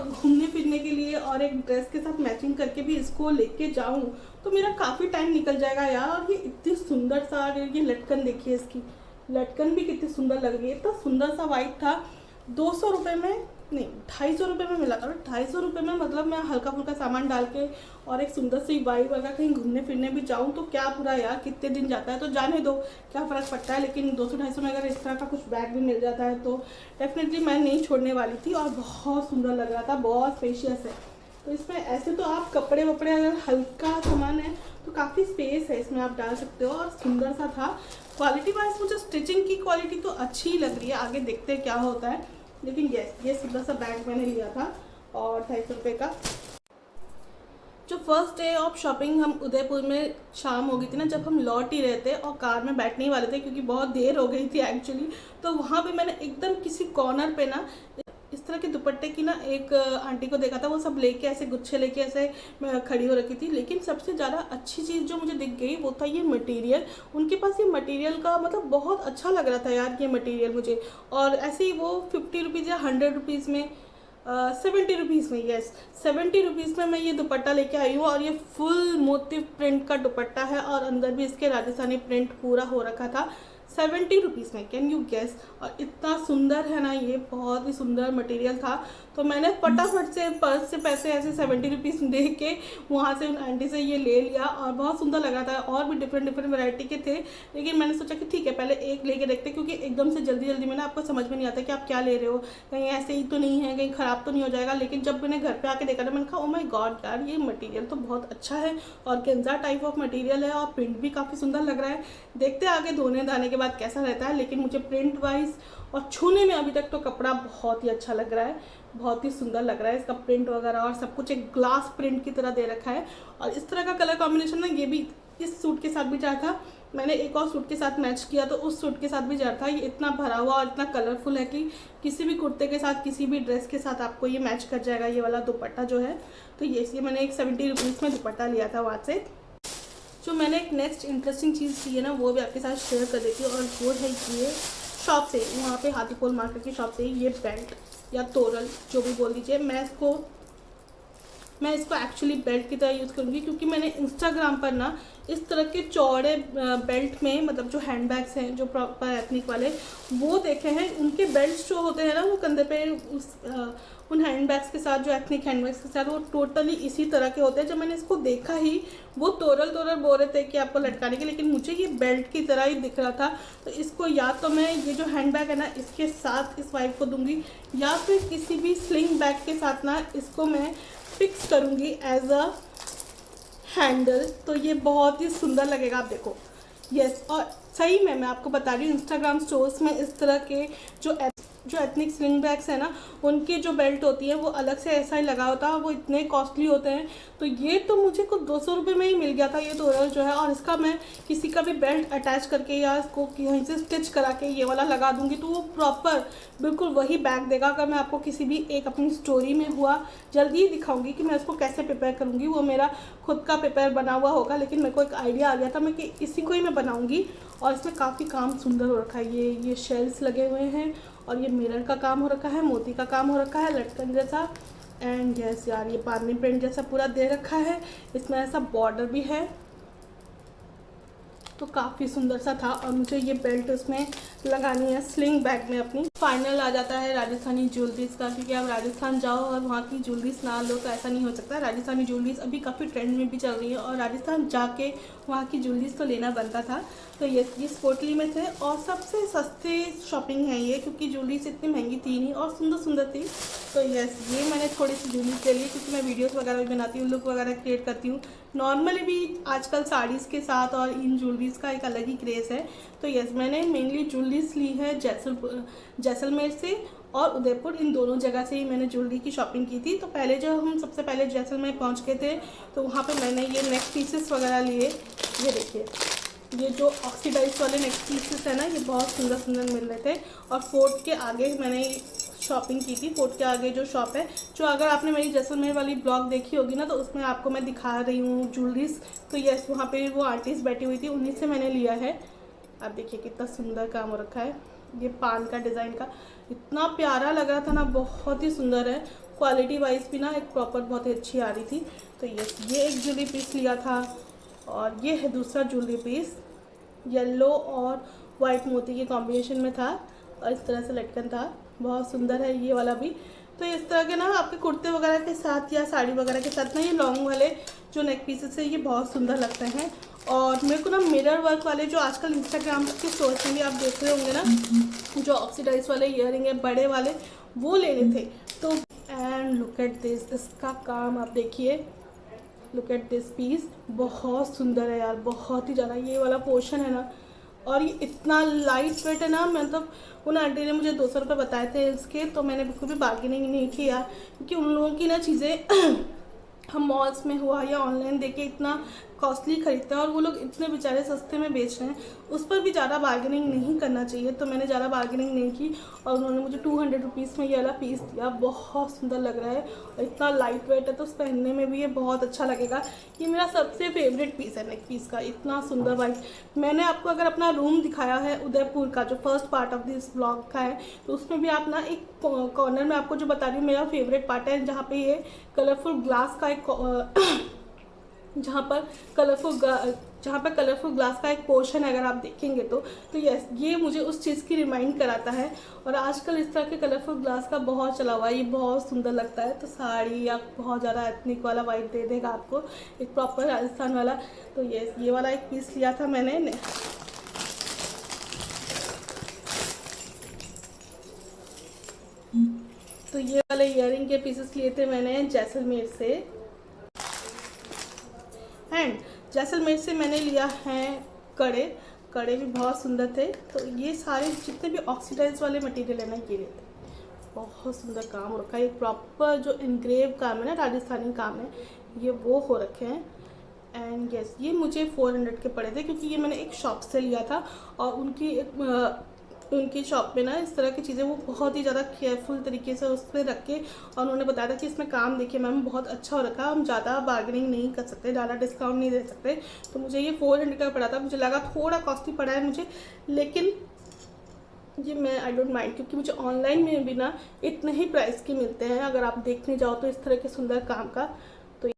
घूमने फिरने के लिए और एक ड्रेस के साथ मैचिंग करके भी इसको लेके जाऊँ तो मेरा काफ़ी टाइम निकल जाएगा यार। और ये इतनी सुंदर सा, ये लटकन देखिए, इसकी लटकन भी कितनी सुंदर लग रही है। इतना सुंदर सा वाइट था, 200 रुपये में नहीं 250 रुपये में मिला था। 250 रुपये में मतलब मैं हल्का फुल्का सामान डाल के और एक सुंदर सी वाइब अगर कहीं घूमने फिरने भी जाऊँ तो क्या बुरा यार, कितने दिन जाता है तो जाने दो, क्या फ़र्क पड़ता है। लेकिन 200-250 में अगर इस तरह का कुछ बैग भी मिल जाता है तो डेफिनेटली मैं नहीं छोड़ने वाली थी। और बहुत सुंदर लग रहा था, बहुत स्पेशियस है। तो इसमें ऐसे तो आप कपड़े वपड़े अगर हल्का सामान है तो काफ़ी स्पेस है इसमें, आप डाल सकते हो। और सुंदर सा था। क्वालिटी वाइज मुझे स्टिचिंग की क्वालिटी तो अच्छी लग रही है, आगे देखते हैं क्या होता है। लेकिन ये सुंदर सा बैग मैंने लिया था और 250 रुपये का। जो फर्स्ट डे ऑफ शॉपिंग हम उदयपुर में शाम हो गई थी ना, जब हम लौट ही रहे थे और कार में बैठने ही वाले थे क्योंकि बहुत देर हो गई थी एक्चुअली, तो वहाँ पे मैंने एकदम किसी कॉर्नर पे ना इस तरह के दुपट्टे की ना एक आंटी को देखा था। वो सब लेके ऐसे गुच्छे लेके ऐसे खड़ी हो रखी थी। लेकिन सबसे ज़्यादा अच्छी चीज़ जो मुझे दिख गई वो था ये मटेरियल। उनके पास ये मटेरियल का मतलब बहुत अच्छा लग रहा था यार ये मटेरियल मुझे। और ऐसे ही वो 50 रुपीज़ या 100 रुपीज़ में 70 रुपीज़ में, यस 70 रुपीज़ में मैं ये दुपट्टा लेके आई हूँ। और ये फुल मोटिव प्रिंट का दुपट्टा है और अंदर भी इसके राजस्थानी प्रिंट पूरा हो रखा था 70 रुपीज़ में। Can you guess? और इतना सुंदर है ना, ये बहुत ही सुंदर मटेरियल था। तो मैंने फटाफट से पर्स से पैसे ऐसे 70 रुपीज़ दे के वहाँ से उन आंटी से ये ले लिया और बहुत सुंदर लग रहा था। और भी डिफरेंट वैरायटी के थे, लेकिन मैंने सोचा कि ठीक है पहले एक लेके देखते, क्योंकि एकदम से जल्दी में ना आपको समझ में नहीं आता कि आप क्या ले रहे हो, कहीं ऐसे ही तो नहीं है, कहीं ख़राब तो नहीं हो जाएगा। लेकिन जब मैंने घर पर आके देखा था मैंने कहा ओ माय गॉड यार, ये मटीरियल तो बहुत अच्छा है और गेंजा टाइप ऑफ मटीरियल है और प्रिंट भी काफ़ी सुंदर लग रहा है। देखते आगे धोने धाने के बाद कैसा रहता है। लेकिन मुझे प्रिंट वाइज और छूने में अभी तक तो कपड़ा बहुत ही अच्छा लग रहा है, बहुत ही सुंदर लग रहा है। इसका प्रिंट वगैरह और सब कुछ एक ग्लास प्रिंट की तरह दे रखा है। और इस तरह का कलर कॉम्बिनेशन ना ये भी इस सूट के साथ भी चाहा था मैंने एक और सूट के साथ मैच किया तो उस सूट के साथ भी जा रहा था। ये इतना भरा हुआ और इतना कलरफुल है कि किसी भी कुर्ते के साथ, किसी भी ड्रेस के साथ आपको ये मैच कर जाएगा, ये वाला दुपट्टा जो है। तो ये मैंने एक 70 रुपीज़ में दुपट्टा लिया था वहाँ से। जो मैंने एक नेक्स्ट इंटरेस्टिंग चीज़ की है ना, वो भी आपके साथ शेयर कर देती हूँ। और वो है ये शॉप से, वहाँ पे हाथीपोल मार्केट की शॉप से ये बेल्ट या तोरल जो भी बोल दीजिए, मैं इसको एक्चुअली बेल्ट की तरह यूज़ करूँगी, क्योंकि मैंने इंस्टाग्राम पर ना इस तरह के चौड़े बेल्ट में, मतलब जो हैंडबैग्स हैं जो प्रॉपर एथनिक वाले, वो देखे हैं। उनके बेल्ट जो होते हैं ना, वो कंधे पे उन हैंडबैग्स के साथ, जो एथनिक हैंडबैग्स के साथ, वो टोटली इसी तरह के होते हैं। जब मैंने इसको देखा ही, वो तोरल बोल रहे थे कि आपको लटकाने के, लेकिन मुझे ये बेल्ट की तरह ही दिख रहा था। तो इसको या तो मैं ये जो हैंडबैग है ना, इसके साथ इस वाइफ को दूंगी, या फिर किसी भी स्लिंग बैग के साथ ना इसको मैं फिक्स करूँगी एज अ हैंडल। तो ये बहुत ही सुंदर लगेगा, आप देखो। यस, और सही में मैं आपको बता रही हूँ, इंस्टाग्राम स्टोर्स में इस तरह के जो एथनिक स्लिंग बैग्स हैं ना, उनके जो बेल्ट होती है वो अलग से ऐसा ही लगा होता है, वो इतने कॉस्टली होते हैं। तो ये तो मुझे कुछ 200 रुपये में ही मिल गया था ये तोरल जो है। और इसका मैं किसी का भी बेल्ट अटैच करके या इसको कहीं से स्टिच करा के ये वाला लगा दूंगी, तो वो प्रॉपर बिल्कुल वही बैग देगा। अगर मैं आपको किसी भी एक अपनी स्टोरी में हुआ जल्दी ही दिखाऊंगी कि मैं इसको कैसे प्रिपेयर करूँगी, वो मेरा खुद का प्रिपेयर बना हुआ होगा, लेकिन मेरे को एक आइडिया आ गया था मैं कि इसी को ही मैं बनाऊँगी। और इसमें काफ़ी काम सुंदर हो रखा है। ये शेल्स लगे हुए हैं, और ये मिरर का काम हो रखा है, मोती का काम हो रखा है, लटकन जैसा। एंड यस यार, ये पानी प्रिंट जैसा पूरा दे रखा है। इसमें ऐसा बॉर्डर भी है, तो काफ़ी सुंदर सा था। और मुझे ये बेल्ट उसमें लगानी है स्लिंग बैग में अपनी। फाइनल आ जाता है राजस्थानी ज्वेलरीज का, क्योंकि आप राजस्थान जाओ और वहाँ की ज्वेलरीज ना लो तो ऐसा नहीं हो सकता। राजस्थानी ज्वेलरीज अभी काफ़ी ट्रेंड में भी चल रही है, और राजस्थान जाके वहाँ की ज्वेलरीज तो लेना बनता था। तो ये स्पोर्टली में थे, और सबसे सस्ते शॉपिंग है ये, क्योंकि ज्वेलरीज इतनी महंगी थी नहीं और सुंदर सुंदर थी। तो यस, ये मैंने थोड़ी सी ज्वेलरीज ले ली, क्योंकि मैं वीडियोस वगैरह भी बनाती हूँ, लुक वगैरह क्रिएट करती हूँ। नॉर्मली भी आजकल साड़ीज़ के साथ और इन ज्वेलरीज का एक अलग ही क्रेज़ है। तो यस, मैंने मेनली ज्वेलरीज ली है जैसलमेर से और उदयपुर, इन दोनों जगह से ही मैंने ज्वेलरी की शॉपिंग की थी। तो पहले जब हम सबसे पहले जैसलमेर पहुँच गए थे, तो वहाँ पर मैंने ये नेक पीसेस वगैरह लिए। ये देखिए, ये जो ऑक्सीडाइज वाले नेक पीसेस है ना, ये बहुत सुंदर सुंदर मिल रहे थे। और फोर्ट के आगे मैंने शॉपिंग की थी। फोर्ट के आगे जो शॉप है, जो अगर आपने मेरी जैसलमेर वाली ब्लॉग देखी होगी ना, तो उसमें आपको मैं दिखा रही हूँ ज्वेलरीज। तो यस, वहाँ पे वो आर्टिस्ट बैठी हुई थी, उन्हीं से मैंने लिया है। आप देखिए कितना सुंदर काम हो रखा है। ये पान का डिज़ाइन का इतना प्यारा लग रहा था ना, बहुत ही सुंदर है। क्वालिटी वाइज भी ना एक प्रॉपर बहुत ही अच्छी आ रही थी। तो यस, ये एक ज्वेलरी पीस लिया था, और ये है दूसरा ज्वेलरी पीस, येलो और वाइट मोती के कॉम्बिनेशन में था, और इस तरह से लटकन था, बहुत सुंदर है ये वाला भी। तो इस तरह के ना आपके कुर्ते वगैरह के साथ या साड़ी वगैरह के साथ ना, ये लॉन्ग वाले जो नेक पीसेस है ये बहुत सुंदर लगते हैं। और मेरे को ना मिरर वर्क वाले, जो आजकल इंस्टाग्राम के स्टोर्स में भी आप देख रहे होंगे ना, जो ऑक्सीडाइज वाले ईयरिंग है बड़े वाले, वो लेने थे। तो एंड लुक एट दिस, इसका काम आप देखिए, लुक एट दिस पीस, बहुत सुंदर है यार, बहुत ही ज़्यादा। ये वाला पोर्शन है ना, और ये इतना लाइट वेट है ना, मतलब उन आंटी ने मुझे 200 रुपये बताए थे इसके, तो मैंने बिल्कुल भी बार्गेनिंग नहीं की यार, क्योंकि उन लोगों की ना चीज़ें हम मॉल्स में हुआ या ऑनलाइन देखे इतना कॉस्टली खरीदते हैं, और वो लोग इतने बेचारे सस्ते में बेच रहे हैं, उस पर भी ज़्यादा बार्गेनिंग नहीं करना चाहिए। तो मैंने ज़्यादा बार्गेनिंग नहीं की, और उन्होंने मुझे 200 रुपीज़ में ये वाला पीस दिया। बहुत सुंदर लग रहा है, और इतना लाइट वेट है, तो पहनने में भी ये बहुत अच्छा लगेगा। ये मेरा सबसे फेवरेट पीस है नेक पीस का, इतना सुंदर वाइट। मैंने आपको अगर अपना रूम दिखाया है उदयपुर का, जो first part of this blog का है, तो उसमें भी आप ना एक कॉर्नर में आपको जो बता रही हूँ मेरा फेवरेट पार्ट है, जहाँ पे ये कलरफुल ग्लास का एक जहाँ पर कलरफुल ग्लास का एक पोर्शन है, अगर आप देखेंगे तो यस, ये मुझे उस चीज़ की रिमाइंड कराता है। और आजकल इस तरह के कलरफुल ग्लास का बहुत चला हुआ है, ये बहुत सुंदर लगता है। तो साड़ी या बहुत ज़्यादा एथनिक वाला वाइट दे देगा आपको, एक प्रॉपर राजस्थान वाला। तो यस, ये वाला एक पीस लिया था मैंने। तो ये वाले ईयरिंग के पीसेस लिए थे मैंने जैसलमेर से, एंड जैसलमेर से मैंने लिया है कड़े भी बहुत सुंदर थे। तो ये सारे जितने भी ऑक्सीडाइज वाले मटेरियल है ना, ये लेते बहुत सुंदर काम हो रखा है। ये प्रॉपर जो इनग्रेव काम है ना, राजस्थानी काम है, ये वो हो रखे हैं। एंड यस ये मुझे 400 के पड़े थे, क्योंकि ये मैंने एक शॉप से लिया था और उनकी शॉप में ना इस तरह की चीज़ें वो बहुत ही ज़्यादा केयरफुल तरीके से उस पर रख के, और उन्होंने बताया था कि इसमें काम देखिए मैम बहुत अच्छा हो रखा है, हम ज़्यादा बार्गेनिंग नहीं कर सकते, ज़्यादा डिस्काउंट नहीं दे सकते। तो मुझे ये 400 का पड़ा था, मुझे लगा थोड़ा कॉस्टली पड़ा है मुझे, लेकिन ये मैं आई डोंट माइंड, क्योंकि मुझे ऑनलाइन में भी ना इतने ही प्राइस के मिलते हैं अगर आप देखने जाओ तो इस तरह के सुंदर काम का। तो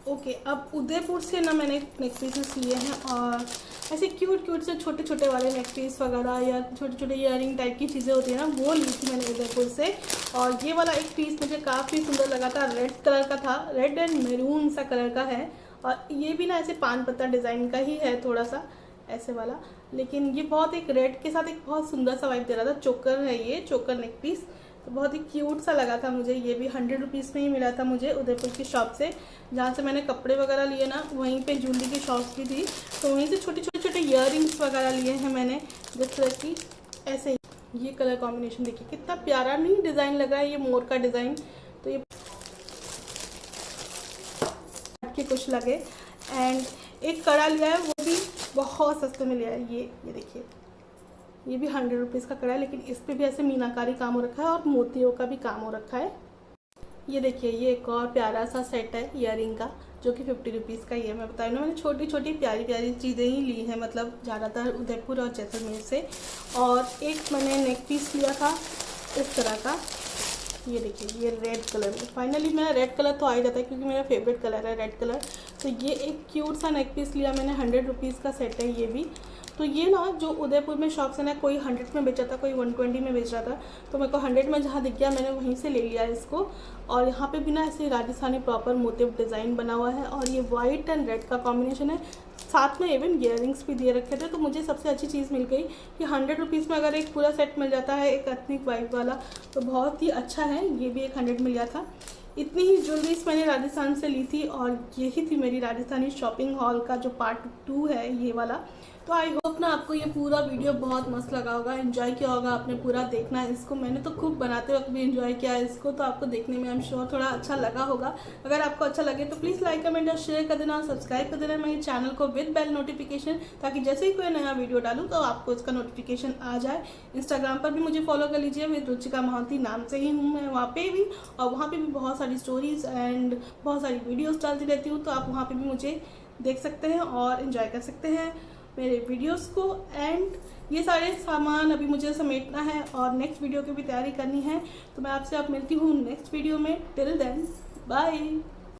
ओके, अब उदयपुर से ना मैंने नेक पीसेस लिए हैं, और ऐसे क्यूट से छोटे छोटे वाले नेक पीस वगैरह या छोटे छोटे ईयरिंग टाइप की चीज़ें होती है ना, वो ली थी मैंने उदयपुर से। और ये वाला एक पीस मुझे काफ़ी सुंदर लगा था, रेड कलर का था, रेड एंड मैरून सा कलर का है, और ये भी ना ऐसे पान पत्ता डिज़ाइन का ही है थोड़ा सा ऐसे वाला, लेकिन ये बहुत एक रेड के साथ एक बहुत सुंदर सा वाइब दे रहा था। चोकर है ये, चोकर नेक पीस, तो बहुत ही क्यूट सा लगा था मुझे। ये भी 100 रुपीज़ में ही मिला था मुझे उदयपुर की शॉप से, जहाँ से मैंने कपड़े वगैरह लिए ना, वहीं पे ज्वेलरी की शॉप्स भी थी, तो वहीं से छोटे ईयरिंग्स वगैरह लिए हैं मैंने, जिस तरह की ऐसे ही। ये कलर कॉम्बिनेशन देखिए कितना प्यारा नहीं डिज़ाइन लग रहा है, ये मोर का डिज़ाइन, तो ये के कुछ लगे। एंड एक कड़ा लिया है, वो भी बहुत सस्ते में लिया है, ये देखिए, ये भी 100 रुपीज़ का कड़ा है, लेकिन इस पे भी ऐसे मीनाकारी काम हो रखा है और मोतियों का भी काम हो रखा है। ये देखिए, ये एक और प्यारा सा सेट है ईयरिंग का, जो कि 50 रुपीज़ का ही है। मैं बताई ना, मैंने छोटी छोटी प्यारी प्यारी चीज़ें ही ली हैं, मतलब ज़्यादातर उदयपुर और जैसलमेर से। और एक मैंने नेक पीस लिया था इस तरह का, ये देखिए, ये रेड कलर में। फाइनली मेरा रेड कलर तो आ ही जाता है, क्योंकि मेरा फेवरेट कलर है रेड कलर। तो ये एक क्यूट सा नेक पीस लिया मैंने, 100 रुपीज़ का सेट है ये भी। तो ये ना जो उदयपुर में शॉप से ना, कोई 100 में बेचा था, कोई 120 में बेच रहा था, तो मेरे को 100 में जहाँ दिख गया मैंने वहीं से ले लिया इसको। और यहाँ पे भी ना ऐसे राजस्थानी प्रॉपर मोटिव डिज़ाइन बना हुआ है, और ये वाइट एंड रेड का कॉम्बिनेशन है, साथ में इवन ईयरिंग्स भी दिए रखे थे। तो मुझे सबसे अच्छी चीज़ मिल गई कि 100 रुपीज़ में अगर एक पूरा सेट मिल जाता है एक एथनिक वाइब वाला, तो बहुत ही अच्छा है। ये भी एक 100 में लिया था। इतनी ही ज्वेलरीज मैंने राजस्थान से ली थी, और यही थी मेरी राजस्थानी शॉपिंग हॉल का जो पार्ट 2 है ये वाला। तो आई होप ना आपको ये पूरा वीडियो बहुत मस्त लगा होगा, एंजॉय किया होगा आपने पूरा देखना है इसको। मैंने तो खूब बनाते वक्त भी एंजॉय किया है इसको, तो आपको देखने में आई एम श्योर थोड़ा अच्छा लगा होगा। अगर आपको अच्छा लगे तो प्लीज़ लाइक कमेंट और शेयर कर देना, और सब्सक्राइब कर देना मेरे चैनल को विद बेल नोटिफिकेशन, ताकि जैसे ही कोई नया वीडियो डालूँ तो आपको इसका नोटिफिकेशन आ जाए। इंस्टाग्राम पर भी मुझे फॉलो कर लीजिए, विद रुचिका महांती नाम से ही हूँ मैं वहाँ पे भी, और वहाँ पे भी बहुत सारी स्टोरीज़ एंड बहुत सारी वीडियोज़ डालती रहती हूँ, तो आप वहाँ पर भी मुझे देख सकते हैं और इन्जॉय कर सकते हैं मेरे वीडियोस को। एंड ये सारे सामान अभी मुझे समेटना है और नेक्स्ट वीडियो की भी तैयारी करनी है, तो मैं आपसे अब मिलती हूँ नेक्स्ट वीडियो में। Till then bye.